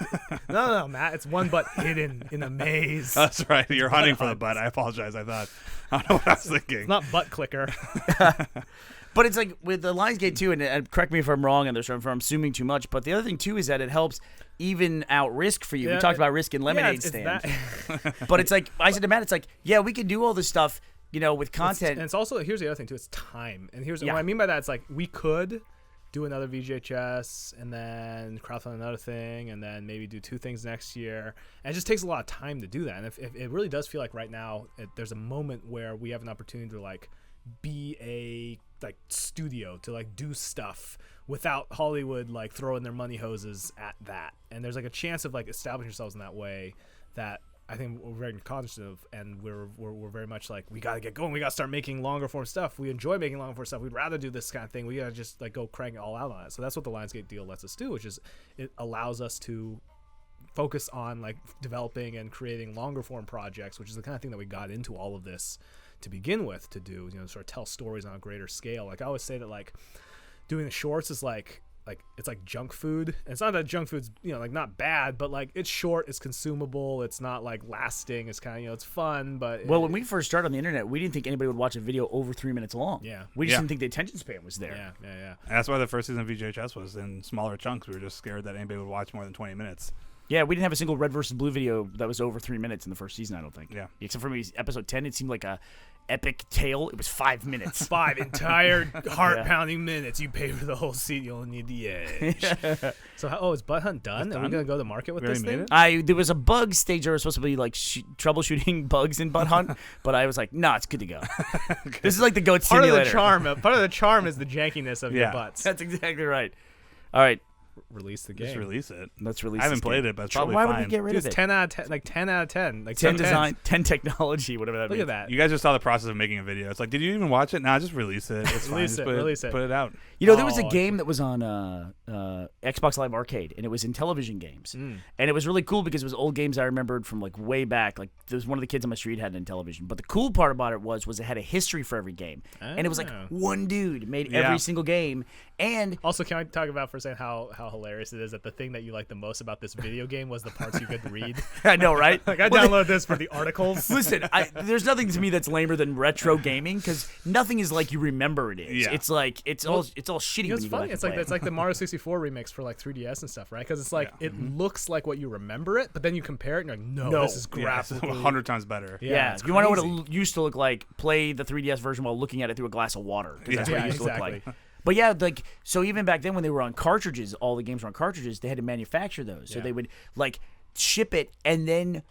No, Matt. It's one butt hidden in a maze. That's right. You're hunting for the butt. I apologize. I don't know what I was thinking. It's not butt clicker. But it's like with the Lionsgate too, and correct me if I'm wrong on this, or if I'm assuming too much. But the other thing too is that it helps even out risk for you. We talked about risk in lemonade stand, but it's like I said to Matt, it's like we can do all this stuff, with content. And it's also here's the other thing too. It's time, and here's what I mean by that. It's like we could do another VJHS and then crowdfund another thing and then maybe do 2 things next year. And it just takes a lot of time to do that. And if it really does feel like right now there's a moment where we have an opportunity to like be a like studio to like do stuff without Hollywood like throwing their money hoses at that. And there's like a chance of like establishing yourselves in that way that I think we're very conscious of, and we're very much like we gotta get going. We gotta start making longer form stuff. We enjoy making longer form stuff. We'd rather do this kind of thing. We gotta just like go crank it all out on it. So that's what the Lionsgate deal lets us do, which is it allows us to focus on like developing and creating longer form projects, which is the kind of thing that we got into all of this to begin with to do. Sort of tell stories on a greater scale. Like I always say that like doing the shorts is like it's like junk food. And it's not that junk food's like not bad, but like it's short, it's consumable, it's not like lasting, it's kind of it's fun. But when we first started on the internet, we didn't think anybody would watch a video over 3 minutes long. We just didn't think the attention span was there. Yeah. And that's why the first season of VJHS was in smaller chunks. We were just scared that anybody would watch more than 20 minutes. Yeah, we didn't have a single red versus blue video that was over 3 minutes in the first season, I don't think. Yeah. Except for maybe episode 10, it seemed like a epic tale. It was 5 minutes. 5 entire heart-pounding minutes. You pay for the whole seat. You only need the edge. So, is Butt Hunt done? Are we going to go to market with this thing? There was a bug stage where I was supposed to be like troubleshooting bugs in Butt Hunt, but I was like, nah, it's good to go. Okay. This is like the goat simulator. Part of the charm is the jankiness of your butts. That's exactly right. All right. Release the game. Just release it. Let's release. I haven't played it, but it's probably why fine. would we get rid of it? 10 out of 10, like 10 out of 10, like 10 design, 10 technology, whatever that means. Look at that. You guys just saw the process of making a video. It's like, did you even watch it? Nah, just release it. It's fine. Release it. Put it out. There was a game that was on Xbox Live Arcade, and it was in television games. And it was really cool because it was old games I remembered from like way back. Like there was one of the kids on my street had it in television. But the cool part about it was it had a history for every game. And it was like one dude made every single game. And also, can I talk about for a second how how hilarious it is that the thing that you like the most about this video game was the parts you could read. I know, right? Like I downloaded this for the articles. Listen, there's nothing to me that's lamer than retro gaming because nothing is like you remember it is. Yeah. It's like it's all shitty. It's when you funny. Go It's back like and it's like the Mario 64 remix for like 3DS and stuff, right? Because it's like it looks like what you remember it, but then you compare it and you're like, no. This is graphically 100 times better. Yeah, it's if you want to know crazy. what it used to look like, play the 3DS version while looking at it through a glass of water. 'Cause that's what it used to look like. But yeah, like so even back then when they were on cartridges, all the games were on cartridges, they had to manufacture those. So they would like ship it and then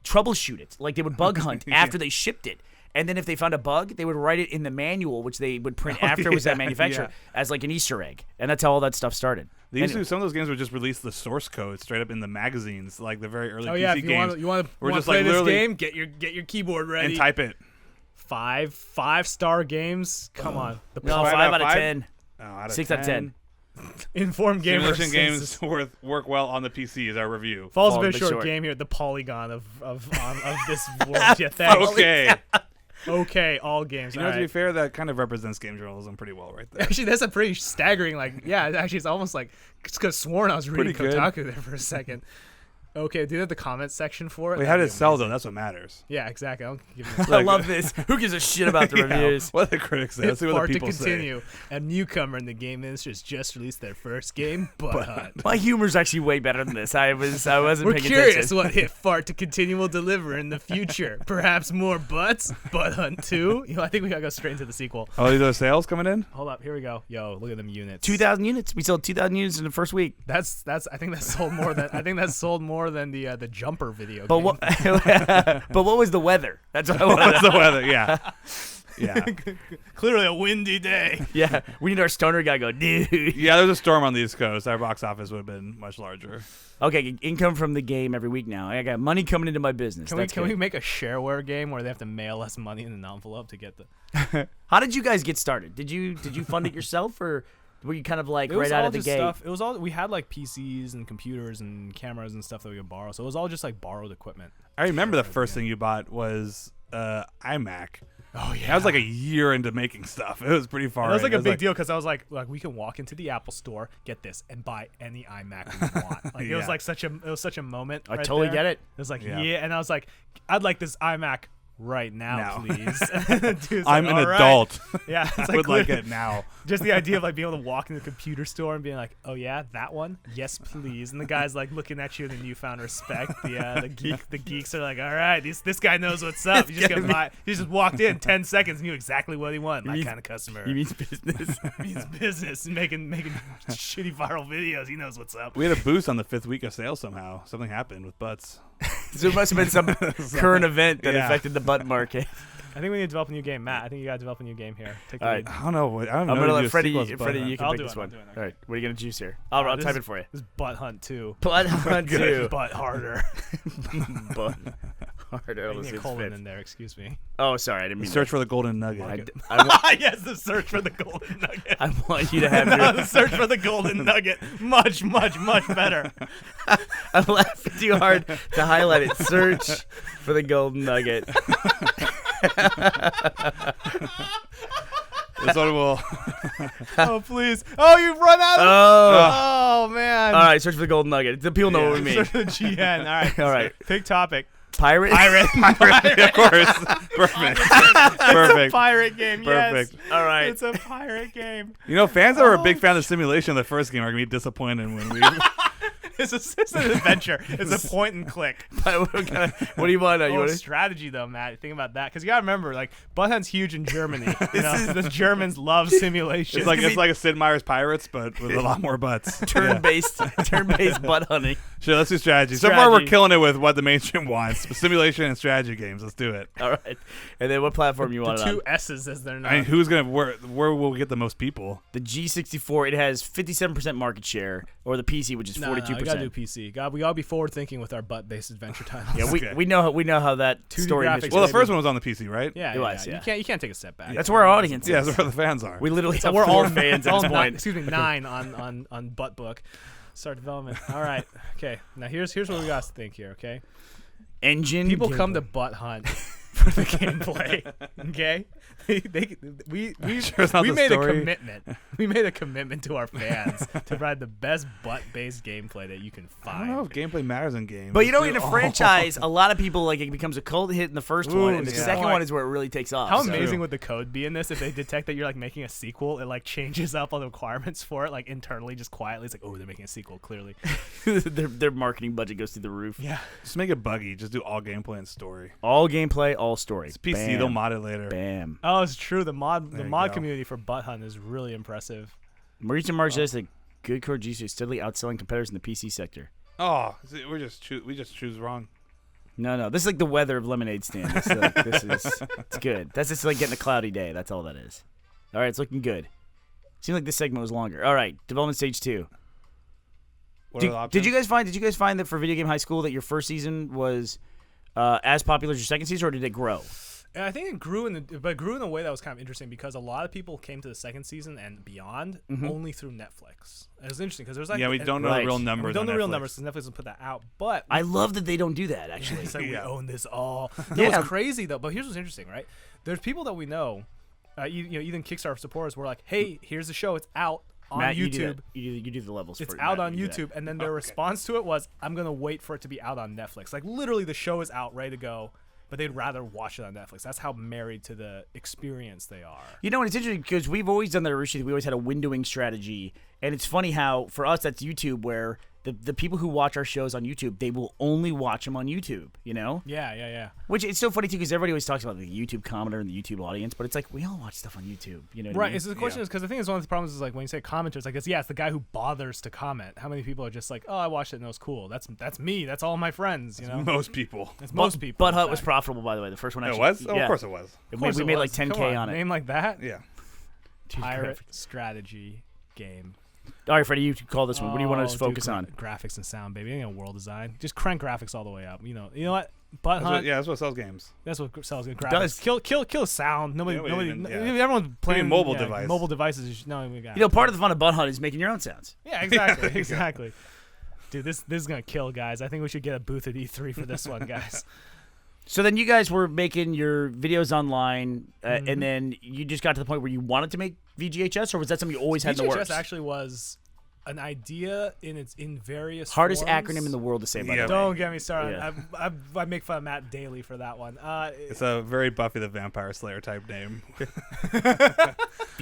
troubleshoot it. Like they would bug hunt after they shipped it. And then if they found a bug, they would write it in the manual, which they would print after it was at manufacturer as like an Easter egg. And that's how all that stuff started. They used to, some of those games would just release the source code straight up in the magazines, like the very early PC if games. you want to just play like this literally game, get your keyboard ready. and type it. 5-star games. Come on. The No, 5 out of 10. 6 out of 10. Informed gamer Simulation games work well on the PC is our review. Falls a Falls bit a bit short short. game here. The polygon of this world. Yeah, thanks. Okay. Okay, all games. You know, all to be right. fair, that kind of represents game journalism pretty well right there. Actually, that's a pretty staggering. Like, yeah, actually, it's almost like it's could have sworn I was reading Pretty good. Kotaku there for a second. Okay, do you have the comments section for it? Wait, how That'd did be it sell amazing. though? That's what matters. Yeah, exactly. I don't give I love this. Who gives a shit about the reviews? What the critics say. Let's see what Far the to people say. continue. A newcomer in the game industry has just released their first game, Butt Hunt. My humor's actually way better than this. I wasn't We're paying curious attention. what hit Fart to Continue will deliver in the future. Perhaps more butts? Butt Hunt 2? I think we gotta go straight into the sequel. Oh, these are sales coming in? Hold up, here we go. Yo, look at them units. 2,000 units. We sold 2,000 units in the first week. That's I think that sold more than the Jumper video But game. what? But what was the weather? That's what I wanted. What's the weather? Yeah. Yeah. Clearly a windy day. Yeah, we need our stoner guy to go, dude. Yeah, there's a storm on the East Coast. Our box office would have been much larger. Okay, income from the game every week now. I got money coming into my business. Can we make a shareware game where they have to mail us money in an envelope to get the? How did you guys get started? Did you fund it yourself or were you kind of like It was right out all of the just gate? stuff. It was all we had like PCs and computers and cameras and stuff that we could borrow. So it was all just like borrowed equipment. I remember the first thing you bought was iMac. Oh yeah, That was like a year into making stuff. It was pretty far. That was like in. a big deal because I was like we can walk into the Apple store, get this, and buy any iMac we want. Like it was Yeah. like such a moment. I right totally there. get it. It was like Yeah. and I was like, I'd like this iMac right now. Please. Dude's I'm like, an "All right." adult. Yeah, it's I would like clear- it now. Just the idea of like being able to walk into the computer store and being like, "Oh yeah, that one, yes please," and the guy's like looking at you in a newfound respect. The geeks are like, "All right, this guy knows what's up. You just gonna buy. He just walked in 10 seconds, knew exactly what he wanted. My kind of customer. He means business. Means business, making shitty viral videos. He knows what's up. We had a boost on the 5th week of sales somehow. Something happened with butts. So it must have been some current event that Yeah. affected the butt market. I think we need to develop a new game, Matt. I think you gotta develop a new game here. Take the All lead. right. I don't know. I don't know. I'm gonna how to let do Freddie. sequels, but, Freddie, you can I'll pick do this it, I'll one. do it. All right, what are you gonna choose here? I'll This type is- it for you. This is Butt Hunt 2. Butt Hunt 2. Butt harder. Butt harder. I need a colon in there. Excuse me. Oh, sorry, I didn't mean Search for the golden nugget. Yes, the search for the golden nugget. I want you to have No, your. the search for the golden nugget. Much, much, much better. I'm laughing too hard to highlight it. Search for the golden nugget. This one will. Oh, please. Oh, you've run out of Oh. Oh, man. All right, search for the golden nugget. The people know what we mean. Search for the GN. All right. All right. Pick topic. Pirate. Pirate, of course. Perfect. Perfect. Pirate game, Perfect. yes. All right. It's a pirate game. You know, fans that were a big fan of the simulation of the first game are gonna be disappointed when we. It's an adventure. It's a point and click. What do you want? You Oh, want to? strategy though, Matt. Think about that, because you gotta remember, like, Butt Hunt's huge in Germany. The Germans love simulation. It's like a Sid Meier's Pirates, but with a lot more butts. Turn-based butt hunting. Sure, let's do strategy. So far, we're Strategy. killing it with what the mainstream wants: simulation and strategy games. Let's do it. All right. And then what platform you want it the on? two S's as they're not. I mean, who's gonna where will we get the most people? The G64, it has 57% market share, or the PC, which is 42%. No, we gotta do PC. We gotta be forward thinking with our butt-based adventure titles. Yeah, Okay. we know how that 2D story. graphics. history- Well, the Maybe. first one was on the PC, right? Yeah, It was, yeah. You can't take a step back. That's where our audience Yeah, is. that's where the fans are. We literally have we're four all fans at all this nine, point. excuse me, 9 on Butt Book. Start development. All right. Okay. Now here's what we got to think here. Okay. Engine. People come to Butt Hunt for the gameplay. Okay. We Sure it's not the made a story? commitment. We made a commitment to our fans to provide the best butt-based gameplay that you can I find. don't know if gameplay matters in games. But you know, in a franchise, a lot of people like it becomes a cult hit in the first one, and the yeah. second Like, one is where it really takes off. How so. amazing would the code be in this if they detect that you're like making a sequel? It like changes up all the requirements for it, like internally, just quietly. It's like, oh, they're making a sequel. Clearly, their marketing budget goes through the roof. yeah. Just make it buggy. Just do all gameplay and story. All gameplay, all story. It's PC. Bam. They'll mod it later. Bam. Oh, it's true. The mod There you go. community for Butt Hunt is really impressive. Maurice March says that good core GC is steadily outselling competitors in the PC sector. Oh, see, we just choose wrong. No, this is like the weather of Lemonade Stand. It's good. That's just like getting a cloudy day. That's all that is. All right, it's looking good. Seems like this segment was longer. All right, development stage 2. What are the Did you options? guys find that for Video Game High School that your first season was as popular as your second season, or did it grow? And I think it grew in a way that was kind of interesting because a lot of people came to the second season and beyond only through Netflix. It was interesting because there's like We don't know Right. the real numbers. we don't know on the real Netflix. numbers because Netflix doesn't put that out. But I love that they don't do that. Actually, it's like we Yeah. own this all. Yeah. That was crazy though. But here's what's interesting, right? There's people that we know, even Kickstarter supporters were like, "Hey, here's the show. It's out on Matt, YouTube. you do the levels. It's for out Matt, on you do YouTube." that. And then their response to it was, "I'm gonna wait for it to be out on Netflix." Like literally, the show is out, ready to go, but they'd rather watch it on Netflix. That's how married to the experience they are. You know, and it's interesting because we've always done that at Rooster Teeth. We always had a windowing strategy, and it's funny how for us that's YouTube, where the people who watch our shows on YouTube, they will only watch them on YouTube. You know, Yeah. which it's so funny too because everybody always talks about the YouTube commenter and the YouTube audience, but it's like we all watch stuff on YouTube. You know, what I Right. mean? It's the question is because the thing is one of the problems is like when you say commenters, like it's the guy who bothers to comment. How many people are just like, oh, I watched it and it was cool. That's me. That's all my friends. You know, Most people. it's most people. Butt in Hut was fact. profitable, by the way. The first one It actually. was? Oh, yeah. of course it was. We Of course made it like was. 10K Come on it. Name like that. Yeah. Pirate strategy game. All right, Freddie, you call this one. What do you want us to Oh, focus dude, on? Graphics and sound, baby. Ain't no world design. Just crank graphics all the way up. You know what? Butt That's Hunt. what, yeah, that's what sells games. That's what sells good graphics. does. Kill sound. Nobody. Everyone's playing mobile device. Mobile devices. No, we got. You know, part of the fun of Butt Hunt is making your own sounds. Yeah, exactly. Exactly. Dude, this is gonna kill, guys. I think we should get a booth at E3 for this one, guys. So then you guys were making your videos online, Mm-hmm. and then you just got to the point where you wanted to make VGHS, or was that something you always had in the VGHS works? actually was an idea in various Hardest forms. acronym in the world to say, by Yeah. the way. Don't get me started. Yeah. I make fun of Matt daily for that one. It's a very Buffy the Vampire Slayer type name.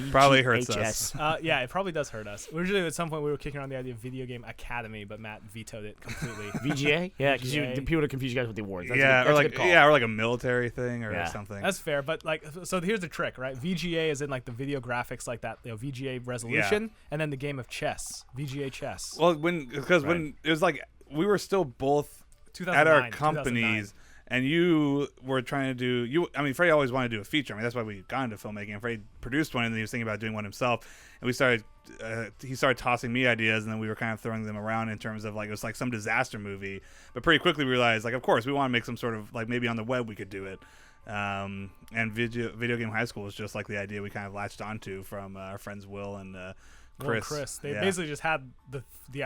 Probably hurts us. Yeah, it probably does hurt us. Originally, at some point, we were kicking around the idea of Video Game Academy, but Matt vetoed it completely. VGA? Yeah, because VGA. people would confuse you guys with the awards. That's Yeah, a or good like call. or like a military thing or Yeah. something. That's fair, but like, so here's the trick, right? VGA is in like the video graphics, like that, VGA resolution, and then the game of chess, VGA chess. Well, when it was like we were still both at 2009, our companies, and you were trying to do Freddie always wanted to do a feature. I mean, that's why we got into filmmaking. And Freddie produced one, and then he was thinking about doing one himself. And we started, he started tossing me ideas, and then we were kind of throwing them around in terms of like it was like some disaster movie. But pretty quickly we realized, like, of course we want to make some sort of like maybe on the web we could do it. And video game high school was just like the idea we kind of latched onto from our friends Will and Chris. They basically just had the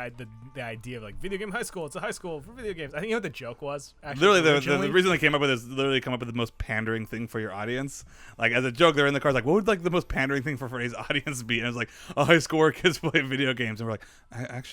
idea of like Video Game High School. It's a high school for video games. I think you know what the joke was. Actually, Literally, the originally? reason they came up with it is literally come up with the most pandering thing for your audience. Like as a joke, they're in the cars like, what would like the most pandering thing for Freddie's audience be? And it was like a high school where kids play video games, and we're like,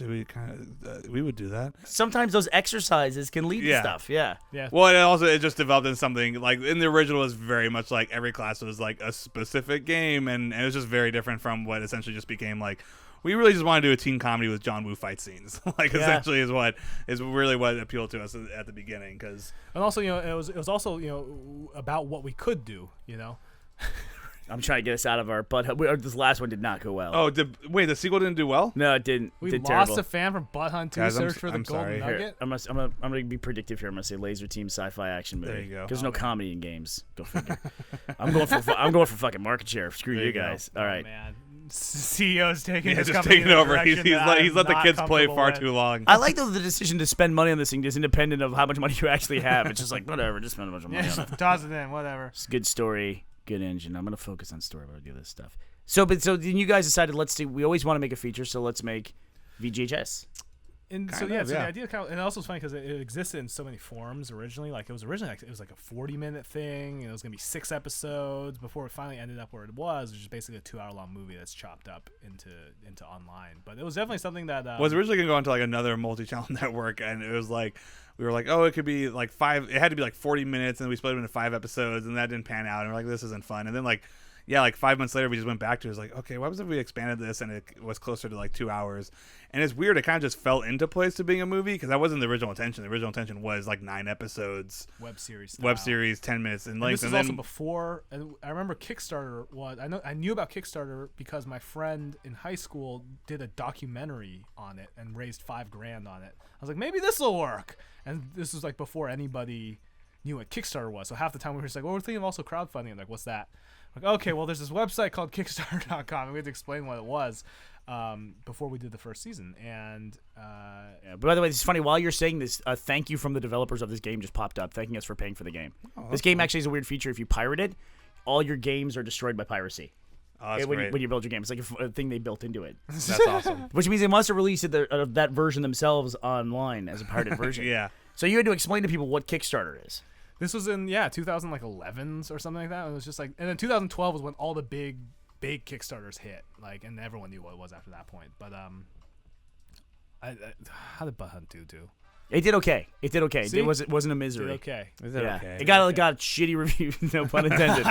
we kind of we would do that. Sometimes those exercises can lead to stuff. Yeah. Yeah. Well, it just developed into something like in the original was very much like every class was like a specific game, and it was just very different from what essentially just became like. We really just want to do a teen comedy with John Woo fight scenes. Essentially is really what appealed to us at the beginning. Cause And also, it was also about what we could do. I'm trying to get us out of our butt. This last one did not go well. oh, the sequel didn't do well. No, it didn't. We did lost terrible. a fan from Butt Hunt 2 Guys, Search for the I'm Golden sorry. Nugget. Here, I'm gonna be predictive here. I'm gonna say Laser Team Sci-Fi Action movie. There you go. There's no comedy in games. Go figure. I'm going for fucking market share. Screw There you you go. guys. All right. Oh, man. CEO's taking Yeah, this just company taking in a over. He's direction that I'm let the not kids play comfortable far with. too long. I like though the decision to spend money on this thing is independent of how much money you actually have. It's just like whatever, just spend a bunch of money on it. Toss it in, whatever. It's a good story, good engine. I'm gonna focus on story while I do this stuff. So then you guys decided we always want to make a feature, so let's make VGHS. And so the idea kind of, and also it's funny because it existed in so many forms originally. Like it was originally it was like a 40-minute thing, and it was gonna be 6 episodes before it finally ended up where it was, which is basically a 2-hour-long movie that's chopped up into online. But it was definitely something that was originally gonna go into like another multi-channel network, and it was like we were like, oh, it could be like 5. It had to be like 40 minutes, and we split it into 5 episodes, and that didn't pan out. And we're like, this isn't fun. And then like 5 months later, we just went back to it. It was like, okay, what was if we expanded this and it was closer to like 2 hours? And it's weird. It kind of just fell into place to being a movie because that wasn't the original intention. The original intention was like 9 episodes, web series, 10 minutes in length. This is also before. And I remember Kickstarter was. I knew about Kickstarter because my friend in high school did a documentary on it and raised $5,000 on it. I was like, maybe this will work. And this was like before anybody knew what Kickstarter was. So half the time we were just like, well, we're thinking of also crowdfunding. I'm like, what's that? Like, okay, well, there's this website called Kickstarter.com, and we had to explain what it was before we did the first season. And but by the way, it's funny. While you're saying this, thank you from the developers of this game just popped up, thanking us for paying for the game. This game actually is a weird feature. If you pirate it, all your games are destroyed by piracy. Oh, that's great. When you build your game, it's like a thing they built into it. That's awesome. Which means they must have released that version themselves online as a pirated version. Yeah. So you had to explain to people what Kickstarter is. This was in 2011s or something like that. It was just like, and then 2012 was when all the big Kickstarters hit, like, and everyone knew what it was after that point. But how did Butt Hunt do? It did okay. See? It wasn't a misery. Did okay. Okay? It got shitty reviews. No pun intended.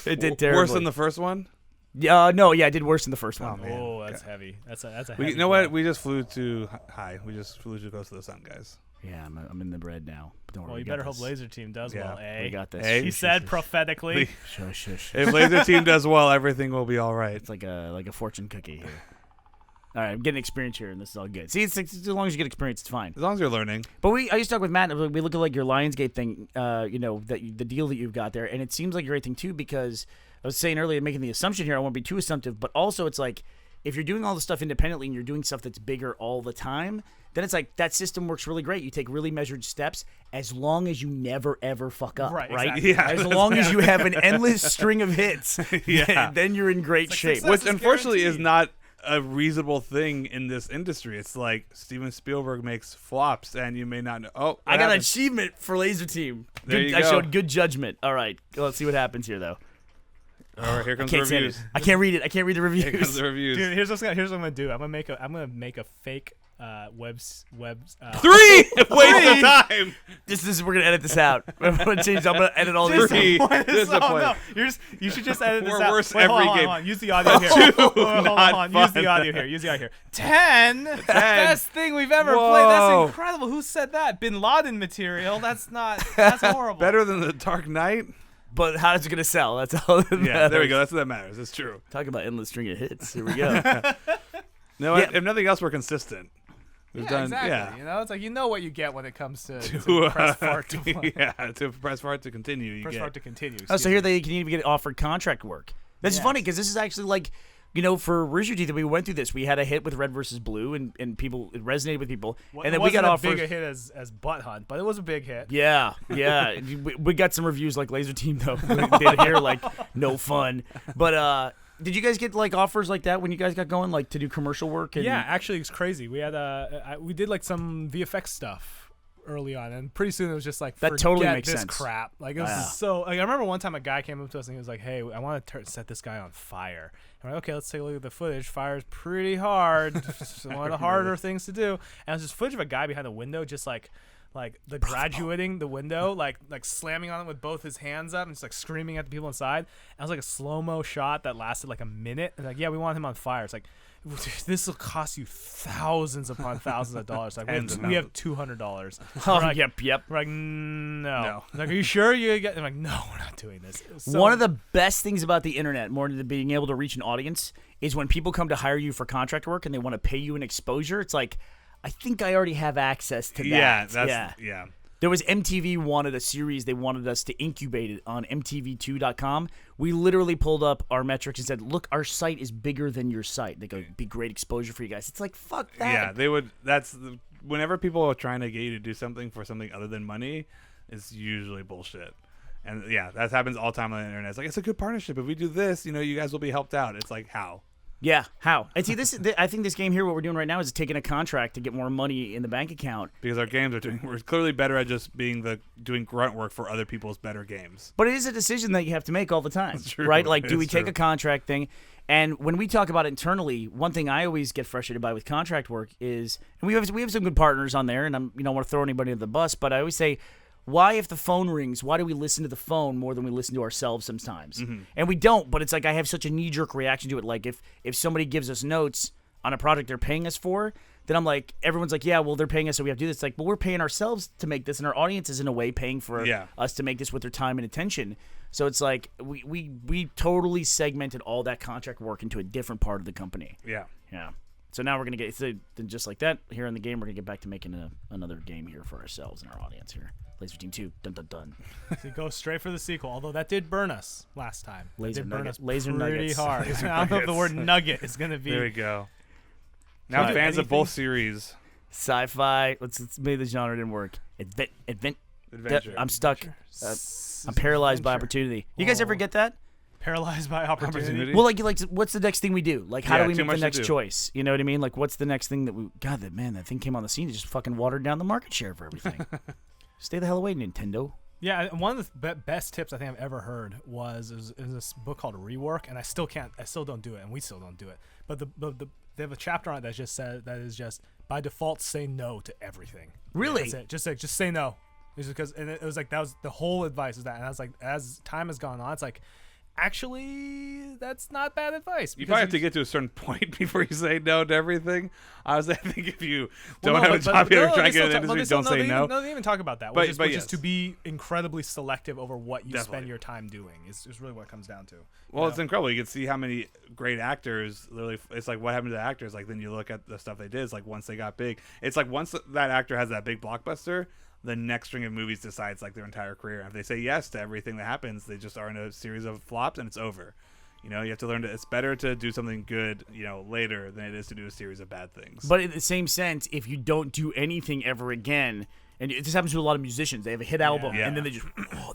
It did terribly. Worse than the first one. No, it did worse than the first one. Oh, that's heavy. That's a heavy. You know what? We just flew too high. We just flew too close to the sun, guys. Yeah, I'm in the bread now. Don't worry. Well, you better hope Laser Team does well, eh? We got this. He said prophetically. Shush. If Laser Team does well, everything will be all right. It's like a fortune cookie here. All right, I'm getting experience here, and this is all good. See, it's as long as you get experience, it's fine. As long as you're learning. But I used to talk with Matt. We look at like your Lionsgate thing, the deal that you've got there, and it seems like a great thing too because I was saying earlier, making the assumption here, I won't be too assumptive, but also it's like if you're doing all the stuff independently and you're doing stuff that's bigger all the time, then it's like that system works really great. You take really measured steps as long as you never ever fuck up, right? Exactly. Yeah, as long as you have an endless string of hits, then you're in great shape. Which unfortunately is not a reasonable thing in this industry. It's like Steven Spielberg makes flops, and you may not know. Oh, I got an achievement for Laser Team. I showed good judgment. All right, let's see what happens here, though. All right, here comes the reviews. I can't read it. I can't read the reviews. Here comes the reviews. Dude, here's what I'm gonna do. I'm gonna make a fake webs. 3 waste of time. We're gonna edit this out. I'm gonna edit all these. 3 no, you should just edit this out. We're worse Wait, every hold game. on. Use the audio here. Hold on. Use the audio here. 10. Best thing we've ever played. That's incredible. Who said that? Bin Laden material. That's horrible. Better than the Dark Knight. But how is it gonna sell? That's all. Yeah, there we go. That's what that matters. It's true. Talk about endless string of hits. Here we go. No, if nothing else, we're consistent. We've done, exactly. Yeah. You know, it's like you know what you get when it comes to press fart to play. To press fart to continue. Press fart to continue. So here they can even get offered contract work. That's funny because this is actually like, for Rooster Teeth, we went through this. We had a hit with Red versus Blue, and people it resonated with people. And then we got offers. It wasn't as big a hit as Butt Hunt, but it was a big hit. Yeah. we got some reviews like Laser Team though. We did here like no fun, but. Did you guys get like offers like that when you guys got going, like to do commercial work? Yeah, actually, it's crazy. We had we did like some VFX stuff early on, and pretty soon it was just like that totally makes this sense. Crap. Like it was so. Like I remember one time a guy came up to us and he was like, "Hey, I want to set this guy on fire." And we're like, "Okay, let's take a look at the footage. Fire's pretty hard. It's one of the harder things to do." And it was just footage of a guy behind the window, just like the graduating the window, like slamming on it with both his hands up and just like screaming at the people inside. And it was like a slow-mo shot that lasted like a minute. And like, yeah, we want him on fire. It's like, this will cost you thousands upon thousands of dollars. Like we have $200. Like, yep. We're like, no. Like, are you sure you get? I'm like, no, we're not doing this. One of the best things about the internet, more than being able to reach an audience, is when people come to hire you for contract work and they want to pay you an exposure. It's like, I think I already have access to that. Yeah. There was MTV wanted a series. They wanted us to incubate it on MTV2.com. We literally pulled up our metrics and said, look, our site is bigger than your site. They go, be great exposure for you guys. It's like, fuck that. Yeah, they would. Whenever people are trying to get you to do something for something other than money, it's usually bullshit. And yeah, that happens all the time on the internet. It's like, it's a good partnership. If we do this, you guys will be helped out. It's like, how? Yeah, how? And see, I think this game here, what we're doing right now is taking a contract to get more money in the bank account. Because our games we're clearly better at just doing grunt work for other people's better games. But it is a decision that you have to make all the time, That's true. right? Like, do we It's take true. a contract thing? And when we talk about it internally, one thing I always get frustrated by with contract work is, and we have some good partners on there, and I don't want to throw anybody under the bus, but I always say, why, if the phone rings, why do we listen to the phone more than we listen to ourselves sometimes? Mm-hmm. And we don't, but it's like I have such a knee-jerk reaction to it. Like, if somebody gives us notes on a project they're paying us for, then I'm like, everyone's like, yeah, well, they're paying us, so we have to do this. It's like, well, we're paying ourselves to make this, and our audience is, in a way, paying for us to make this with their time and attention. So it's like we totally segmented all that contract work into a different part of the company. Yeah. Yeah. So now we're going to get, just like that, here in the game, we're going to get back to making another game here for ourselves and our audience here. Laser Team 2, dun dun dun. So go straight for the sequel, although that did burn us last time. Laser did burn nuggets. us Laser pretty nuggets. hard. I don't know if the word nugget is going to be. There we go. Now fans of both series. Sci-fi. Maybe the genre didn't work. Adventure. I'm stuck. I'm paralyzed by opportunity. You guys ever get that? Paralyzed by opportunity. Well, like, what's the next thing we do? Like, how do we too make the much to next do. choice? You know what I mean? Like, what's the next thing that we? God, that thing came on the scene. It just fucking watered down the market share for everything. Stay the hell away, Nintendo. Yeah, and one of the best tips I think I've ever heard is this book called Rework, and I still don't do it, and we still don't do it. But they have a chapter on it that is just by default say no to everything. Really? That's it. Just say no. It's because, and it was like that was the whole advice is that, and I was like, as time has gone on, it's like, actually, that's not bad advice. You probably have to get to a certain point before you say no to everything. I think if you don't have a job yet or trying to get in the industry, don't say no. No, they even talk about that. But Which yes. is to be incredibly selective over what you Definitely. spend your time doing. Is really what it comes down to. Well, it's incredible. You can see how many great actors. Literally, it's like what happened to the actors. Like then you look at the stuff they did. It's like once they got big, it's like once that actor has that big blockbuster, the next string of movies decides like their entire career. And if they say yes to everything that happens, they just are in a series of flops and it's over. You know, you have to learn it's better to do something good, later than it is to do a series of bad things. But in the same sense, if you don't do anything ever again, and this happens to a lot of musicians, they have a hit album Yeah. and then they just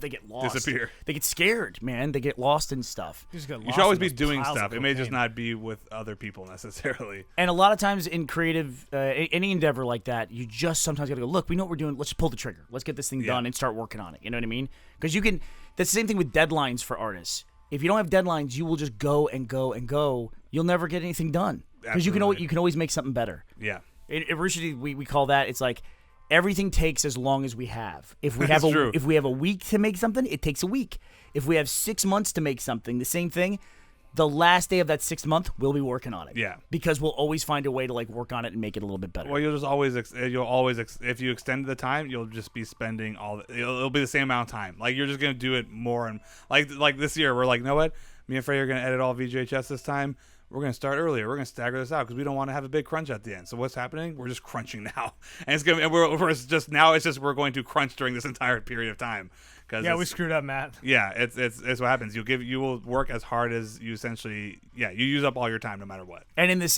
they get lost, Disappear. They get scared, man. They get lost in stuff. You You should always be doing stuff. It may just not be with other people necessarily. And a lot of times in creative, any endeavor like that, you just sometimes got to go, look, we know what we're doing. Let's just pull the trigger. Let's get this thing done and start working on it. You know what I mean? Because that's the same thing with deadlines for artists. If you don't have deadlines, you will just go and go and go. You'll never get anything done. Because you can always make something better. Yeah. In Rooster Teeth, we call that, it's like, everything takes as long as we have. If we have true. if we have a week to make something, it takes a week. If we have 6 months to make something, the same thing. The last day of that 6th month, we'll be working on it. Yeah. Because we'll always find a way to work on it and make it a little bit better. Well, you'll just always if you extend the time, you'll just be spending it'll be the same amount of time. Like you're just gonna do it more and like this year we're like, you know what? Me and Frey are gonna edit all VHS this time. We're going to start earlier. We're going to stagger this out because we don't want to have a big crunch at the end. So what's happening? We're just crunching now, and we're going to crunch during this entire period of time. Yeah, we screwed up, Matt. Yeah, it's what happens. You will work as hard as you essentially. Yeah, you use up all your time no matter what. And at the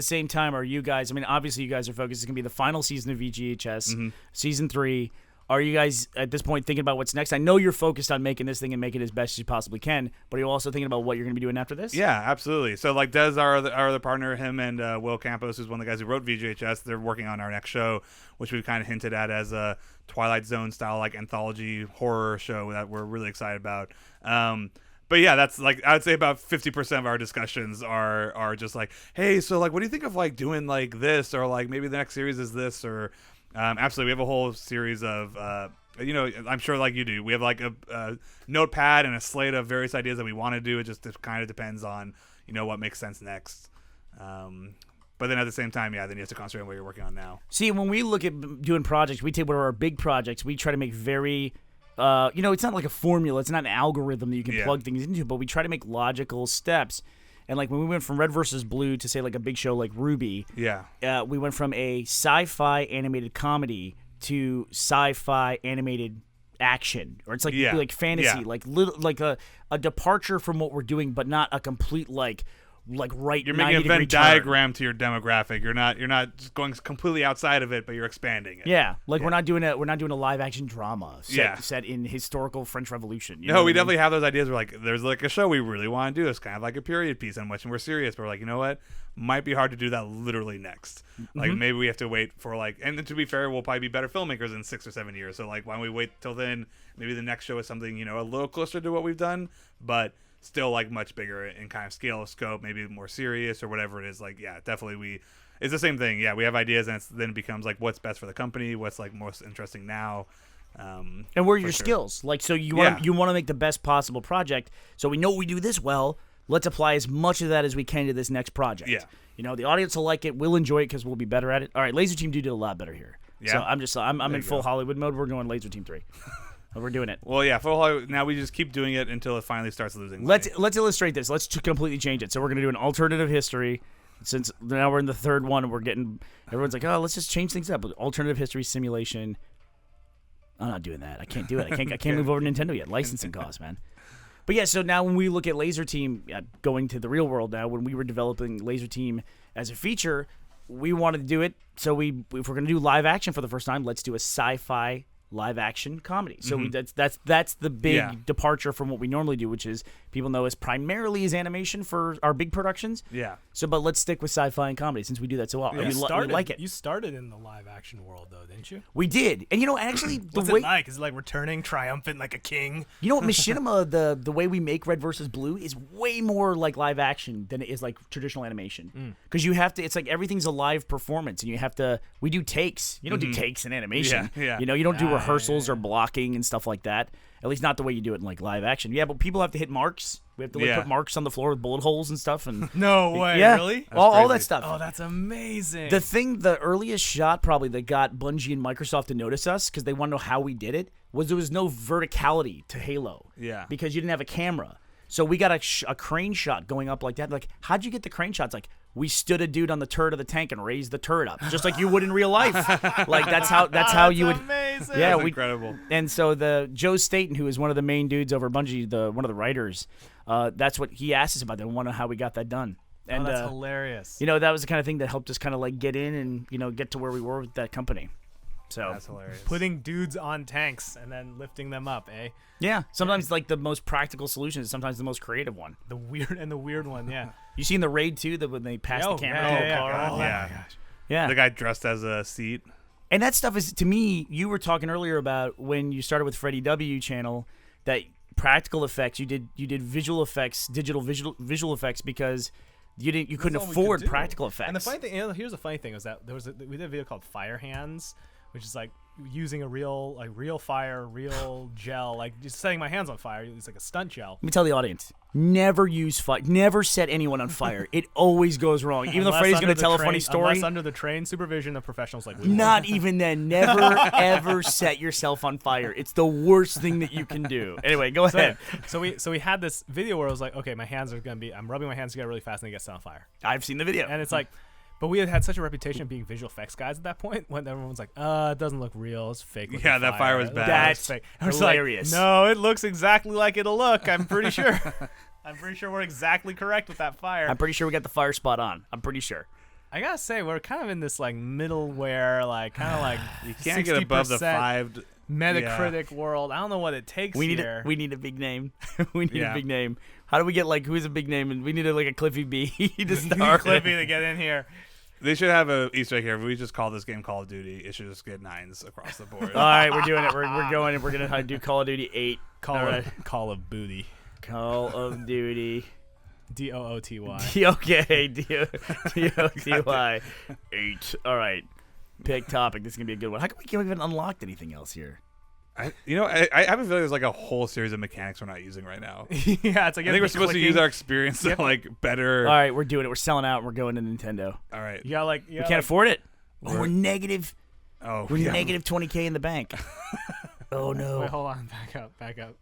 same time, are you guys? I mean, obviously you guys are focused. It's going to be the final season of VGHS, season 3. Are you guys at this point thinking about what's next? I know you're focused on making this thing and making it as best as you possibly can, but are you also thinking about what you're going to be doing after this? Yeah, absolutely. So like Des, our other partner, him and Will Campos, who's one of the guys who wrote VGHS, they're working on our next show, which we've kind of hinted at as a Twilight Zone style like anthology horror show that we're really excited about. But yeah, that's like I would say about 50% of our discussions are just like, hey, so like what do you think of like doing like this, or like maybe the next series is this, or absolutely, we have a whole series of, I'm sure like you do, we have like a notepad and a slate of various ideas that we want to do. It just kind of depends on, what makes sense next. But then at the same time, then you have to concentrate on what you're working on now. See, when we look at doing projects, we take one of our big projects, we try to make very, it's not like a formula, it's not an algorithm that you can plug things into, but we try to make logical steps. And like when we went from Red versus Blue to say like a big show like Ruby, we went from a sci-fi animated comedy to sci-fi animated action, or it's like fantasy, like little like a departure from what we're doing, but not a complete like like right. You're making a Venn diagram to your demographic. You're not just going completely outside of it, but you're expanding it. Yeah, like we're not doing a live action drama set in historical French Revolution. No, we definitely have those ideas. We're like, there's like a show we really want to do. It's kind of like a period piece on which we're serious, but we're like, you know what? Might be hard to do that literally next. Like maybe we have to wait for like, and to be fair, we'll probably be better filmmakers in 6 or 7 years. So like, why don't we wait till then? Maybe the next show is something a little closer to what we've done, but still like much bigger in kind of scope, maybe more serious or whatever it is. Like, yeah, definitely it's the same thing. Yeah, we have ideas, and then it becomes like what's best for the company, what's like most interesting now. And where are your skills? Like, so you want to make the best possible project. So we know we do this well. Let's apply as much of that as we can to this next project. Yeah. The audience will like it. We'll enjoy it because we'll be better at it. All right, Laser Team 2 did a lot better here. Yeah. So I'm in full Hollywood mode. We're going Laser Team 3. We're doing it. Well, yeah, full Hollywood. Now we just keep doing it until it finally starts losing money. Let's illustrate this. Let's completely change it. So we're going to do an alternative history. Since now we're in the third one, and everyone's like, oh, let's just change things up. Alternative history simulation. I'm not doing that. I can't do it. I can't move over to Nintendo yet. Licensing costs, man. But yeah, so now when we look at Laser Team, going to the real world now, when we were developing Laser Team as a feature, we wanted to do it. So if we're going to do live action for the first time, let's do a sci-fi live action comedy. So that's the big departure from what we normally do, which is people know us primarily as animation for our big productions. Yeah. So, but let's stick with sci-fi and comedy since we do that so well. Yeah. We like it. You started in the live action world though, didn't you? We did, and actually, what's it like? Is it like returning triumphant like a king? What Machinima, the way we make Red versus Blue is way more like live action than it is like traditional animation. Because you have to, it's like everything's a live performance, and you have to. We do takes. You don't do takes in animation. Yeah. You don't do rehearsals or blocking and stuff like that. At least not the way you do it in like live action. Yeah, but people have to hit marks. We have to put marks on the floor with bullet holes and stuff. And no way, really? All that stuff. Oh, that's amazing. The earliest shot probably that got Bungie and Microsoft to notice us because they want to know how we did it was there was no verticality to Halo. Yeah. Because you didn't have a camera. So we got a crane shot going up like that. Like, how'd you get the crane shots? Like, we stood a dude on the turret of the tank and raised the turret up, just like you would in real life. Like that's how you would. Amazing. Yeah, that's incredible. And so Joe Staten, who is one of the main dudes over Bungie, one of the writers, that's what he asked us about. They want to know how we got that done. And that's hilarious. That was the kind of thing that helped us kind of like get in and get to where we were with that company. So that's hilarious. Putting dudes on tanks and then lifting them up, eh? Yeah. Sometimes like the most practical solution is sometimes the most creative one. The weird one, yeah. You seen the raid too? That when they pass the camera to the car. Oh, yeah. My gosh. Yeah. The guy dressed as a seat. And that stuff is, to me, you were talking earlier about when you started with Freddie W channel, that practical effects, you did visual effects, digital visual effects because you couldn't afford practical effects. And the funny thing, here's the funny thing was that we did a video called Fire Hands, which is like using a real fire, real gel, like just setting my hands on fire. It's like a stunt gel. Let me tell the audience: never use fire. Never set anyone on fire. It always goes wrong. Even though Freddie's going to tell a funny story, unless under the trained supervision of professionals like we. Not even then. Never ever set yourself on fire. It's the worst thing that you can do. Anyway, go ahead. So we had this video where I was like, okay, my hands are going to be. I'm rubbing my hands together really fast and they get set on fire. I've seen the video, and it's like. But we had such a reputation of being visual effects guys at that point when everyone's like, it doesn't look real. It's fake. Yeah, that fire was bad. That's fake. Hilarious. Like, no, it looks exactly like it'll look. I'm pretty sure. I'm pretty sure we're exactly correct with that fire. I'm pretty sure we got the fire spot on. I'm pretty sure. I gotta say, we're kind of in this like middleware, like kind of like you can't get above the 5 Metacritic world. I don't know what it takes here. We need a big name. We need a big name. How do we get who's a big name? And we need like a Cliffy B to start. Cliffy to get in here. They should have a Easter egg here. If we just call this game Call of Duty, it should just get 9s across the board. All right, we're doing it. We're going and we're going to do Call of Duty 8. Call of Booty. Call of Duty. DOOTY. Okay, DOTY. 8. All right. Pick topic. This is going to be a good one. How come we haven't unlocked anything else here? I have a feeling there's like a whole series of mechanics we're not using right now. Yeah, it's like I think we're supposed to use our experience to like better. All right, we're doing it. We're selling out. We're going to Nintendo. All right. Yeah, we can't afford it. We're negative. Oh, we're negative 20K in the bank. Oh no. Wait, hold on. Back up.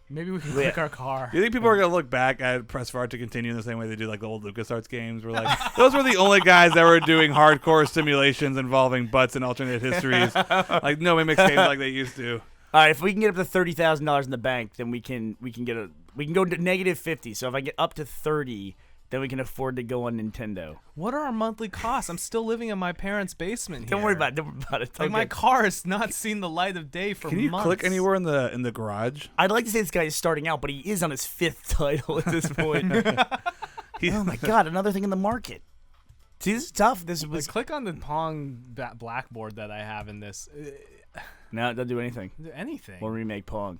Maybe we can click our car. Do you think people are gonna look back at Press for Art to continue in the same way they do like the old LucasArts games? We're like, those were the only guys that were doing hardcore simulations involving butts and alternate histories. Like nobody makes games like they used to. All right, if we can get up to $30,000 in the bank, then we can go to negative 50. So if I get up to 30, then we can afford to go on Nintendo. What are our monthly costs? I'm still living in my parents' basement here. Don't worry about it. Like, my car has not seen the light of day for months. Can you click anywhere in the garage? I'd like to say this guy is starting out, but he is on his 5th title at this point. Oh my god, another thing in the market. See, this is tough. This was click on the Pong blackboard that I have in this. No, it doesn't do anything. Anything. We'll remake Pong.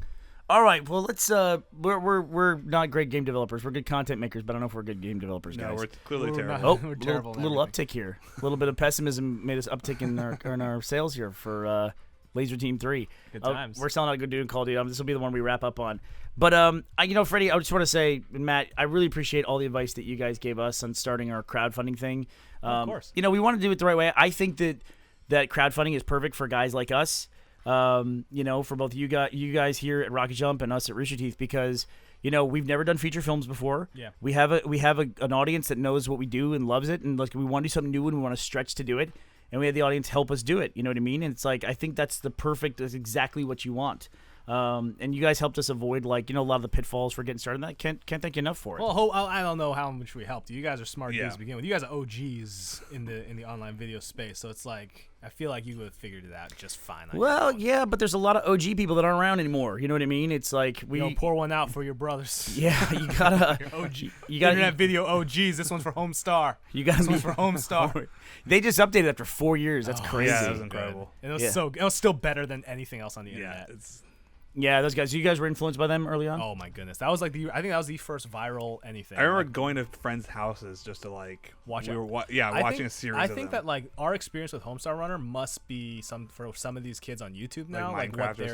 All right, well let's. We're not great game developers. We're good content makers, but I don't know if we're good game developers, guys. No, we're clearly terrible. Oh, we're terrible. Little uptick here. A little bit of pessimism made us uptick in our sales here for Laser Team 3. Good times. We're selling out good dude and Call of Duty. This will be the one we wrap up on. But Freddie, I just want to say, and Matt, I really appreciate all the advice that you guys gave us on starting our crowdfunding thing. Of course. We want to do it the right way. I think that crowdfunding is perfect for guys like us. For both you guys here at Rocket Jump and us at Rooster Teeth, because we've never done feature films before. Yeah. We have an audience that knows what we do and loves it, and like we want to do something new and we want to stretch to do it, and we have the audience help us do it. You know what I mean? And it's like I think that's exactly what you want. And you guys helped us avoid a lot of the pitfalls for getting started. And that can't thank you enough for it. Well, I don't know how much we helped you. You guys are smart dudes to begin with. You guys are OGs in the online video space, so it's like I feel like you would have figured it out just fine. Yeah, but there's a lot of OG people that aren't around anymore. You know what I mean? It's like pour one out for your brothers. Yeah, you gotta. OG. You got Internet video OGs. This one's for Homestar. This one's for Homestar. They just updated after 4 years. That's crazy. Yeah, that was incredible. And it was still better than anything else on the internet. Yeah, those guys. You guys were influenced by them early on? Oh my goodness, that was I think that was the first viral anything. I remember going to friends' houses just to watch. Watching a series. I think that our experience with Homestar Runner must be for some of these kids on YouTube now, what their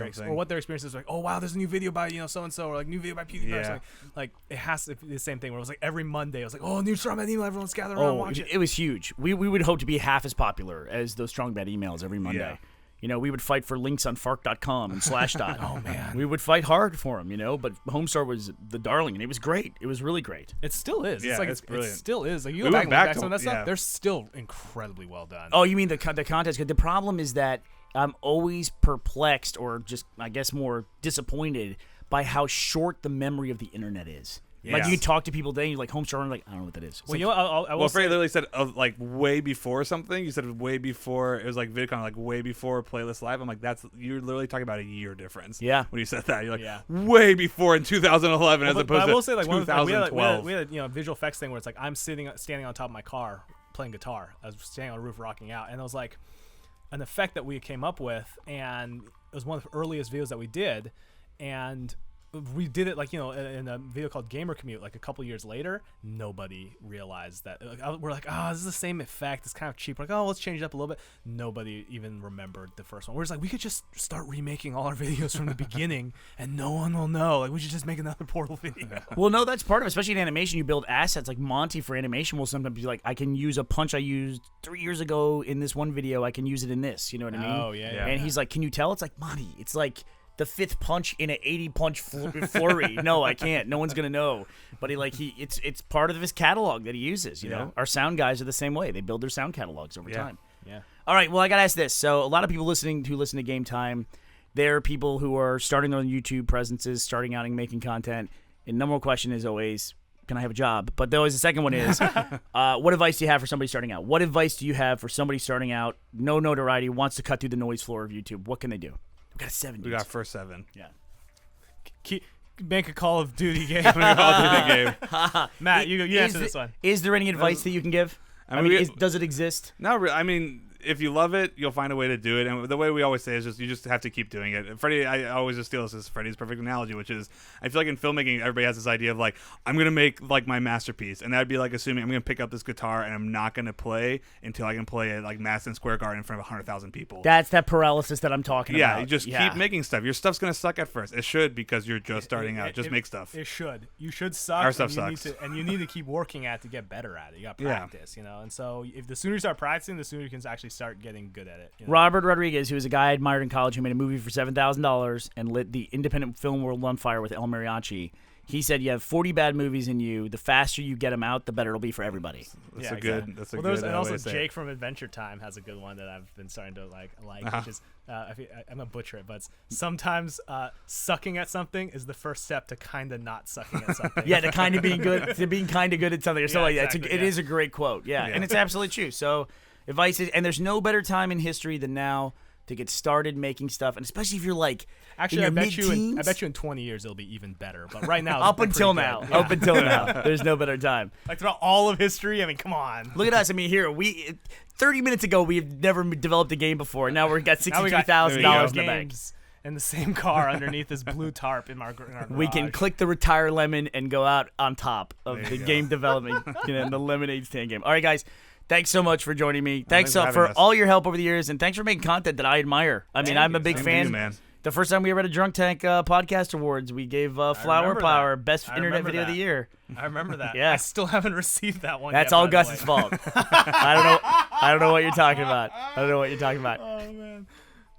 experience is like. Oh wow, there's a new video by so and so, or new video by PewDiePie. Yeah. Like it has to be the same thing where it was every Monday. It was new Strong Bad Email. Everyone's gathered around watching it. It was huge. We would hope to be half as popular as those Strong Bad Emails every Monday. Yeah. We would fight for links on Fark.com and Slashdot. Oh, man. We would fight hard for him, but Homestar was the darling, and it was great. It was really great. It still is. Yeah, it's brilliant. It still is. You go back to some of that stuff, they're still incredibly well done. Oh, you mean the contest? The problem is that I'm always perplexed, or just, I guess, more disappointed by how short the memory of the internet is. Like, you can talk to people today, and you're like, Homestar, and like, I don't know what that is. Well, Freddie literally said, way before something. You said way before, it was like VidCon, way before Playlist Live. I'm like, you're literally talking about a year difference. Yeah. When you said that, you're like, way before in 2011 as opposed to 2012. I will say, we had a visual effects thing where it's like, I'm standing on top of my car playing guitar. I was standing on a roof rocking out, and it was like an effect that we came up with, and it was one of the earliest videos that we did, and we did it in a video called Gamer Commute a couple years later. Nobody realized that. We're like, this is the same effect. It's kind of cheap. We're like, let's change it up a little bit. Nobody even remembered the first one. We're just like, we could just start remaking all our videos from the beginning and no one will know. We should just make another Portal video. Well, no, that's part of it. Especially in animation, you build assets. Like Monty for animation will sometimes be like, I can use a punch I used 3 years ago in this one video. I can use it in this. You know what I mean? Oh, yeah. And he's like, can you tell? It's like, Monty, it's like the 5th punch in an 80 punch flurry. No, I can't. No one's gonna know. But it's part of his catalog that he uses. You know, our sound guys are the same way. They build their sound catalogs over time. Yeah. All right. Well, I gotta ask this. So a lot of people listen to Game Time, they're people who are starting their own YouTube presences, starting out and making content. And number one question is always, can I have a job? But always the second one is, what advice do you have for somebody starting out? What advice do you have for somebody starting out, no notoriety, wants to cut through the noise floor of YouTube? What can they do? We got 7. We got first 7. Yeah. Make a Call of Duty game. Matt, you answer this one. Is there any advice that you can give? I mean, does it exist? Not really. I mean, if you love it, you'll find a way to do it. And the way we always say is just you just have to keep doing it. Freddie, I always just steal this as Freddie's perfect analogy, which is I feel like in filmmaking, everybody has this idea of I'm going to make my masterpiece. And that'd be assuming I'm going to pick up this guitar and I'm not going to play until I can play it Madison Square Garden in front of 100,000 people. That's that paralysis that I'm talking about. Yeah, you just keep making stuff. Your stuff's going to suck at first. It should, because you're just starting out. Just make stuff. It should. You should suck. Our stuff sucks. You need to keep working at it to get better at it. You got to practice, And so if the sooner you start practicing, the sooner you can actually start getting good at it. Robert Rodriguez, who is a guy I admired in college, who made a movie for $7,000 and lit the independent film world on fire with El Mariachi, He said you have 40 bad movies in you. The faster you get them out, the better it'll be for everybody. That's a good. That's a well, good. And also way to say Jake it. from Adventure Time has a good one that I've been starting to like, which is I'm gonna butcher it, but it's, sometimes sucking at something is the first step to kind of not sucking at something. Yeah, to kind of being good, to being kind of good at something or something like that. Exactly, It is a great quote. Yeah, and it's absolutely true. So advice is, and there's no better time in history than now to get started making stuff, and especially if you're like actually, in your I bet you in 20 years it'll be even better. But right now, up until now, there's no better time. Like throughout all of history, I mean, come on. Look at us. I mean, here 30 minutes ago we've never developed a game before. Now we've got $63,000 in the bank. In the same car underneath this blue tarp in our garage. We can click the retire lemon and go out on top of the game development, the lemonade stand game. All right, guys. Thanks so much for joining me. Thanks for all your help over the years, and thanks for making content that I admire. I mean, I'm a big fan. man. The first time we ever had a Drunk Tank Podcast Awards, we gave Flower Power Best Internet Video of the Year. I remember that. Yeah. I still haven't received that one That's yet, all by the Gus's way. fault. I don't know what you're talking about. Oh, man.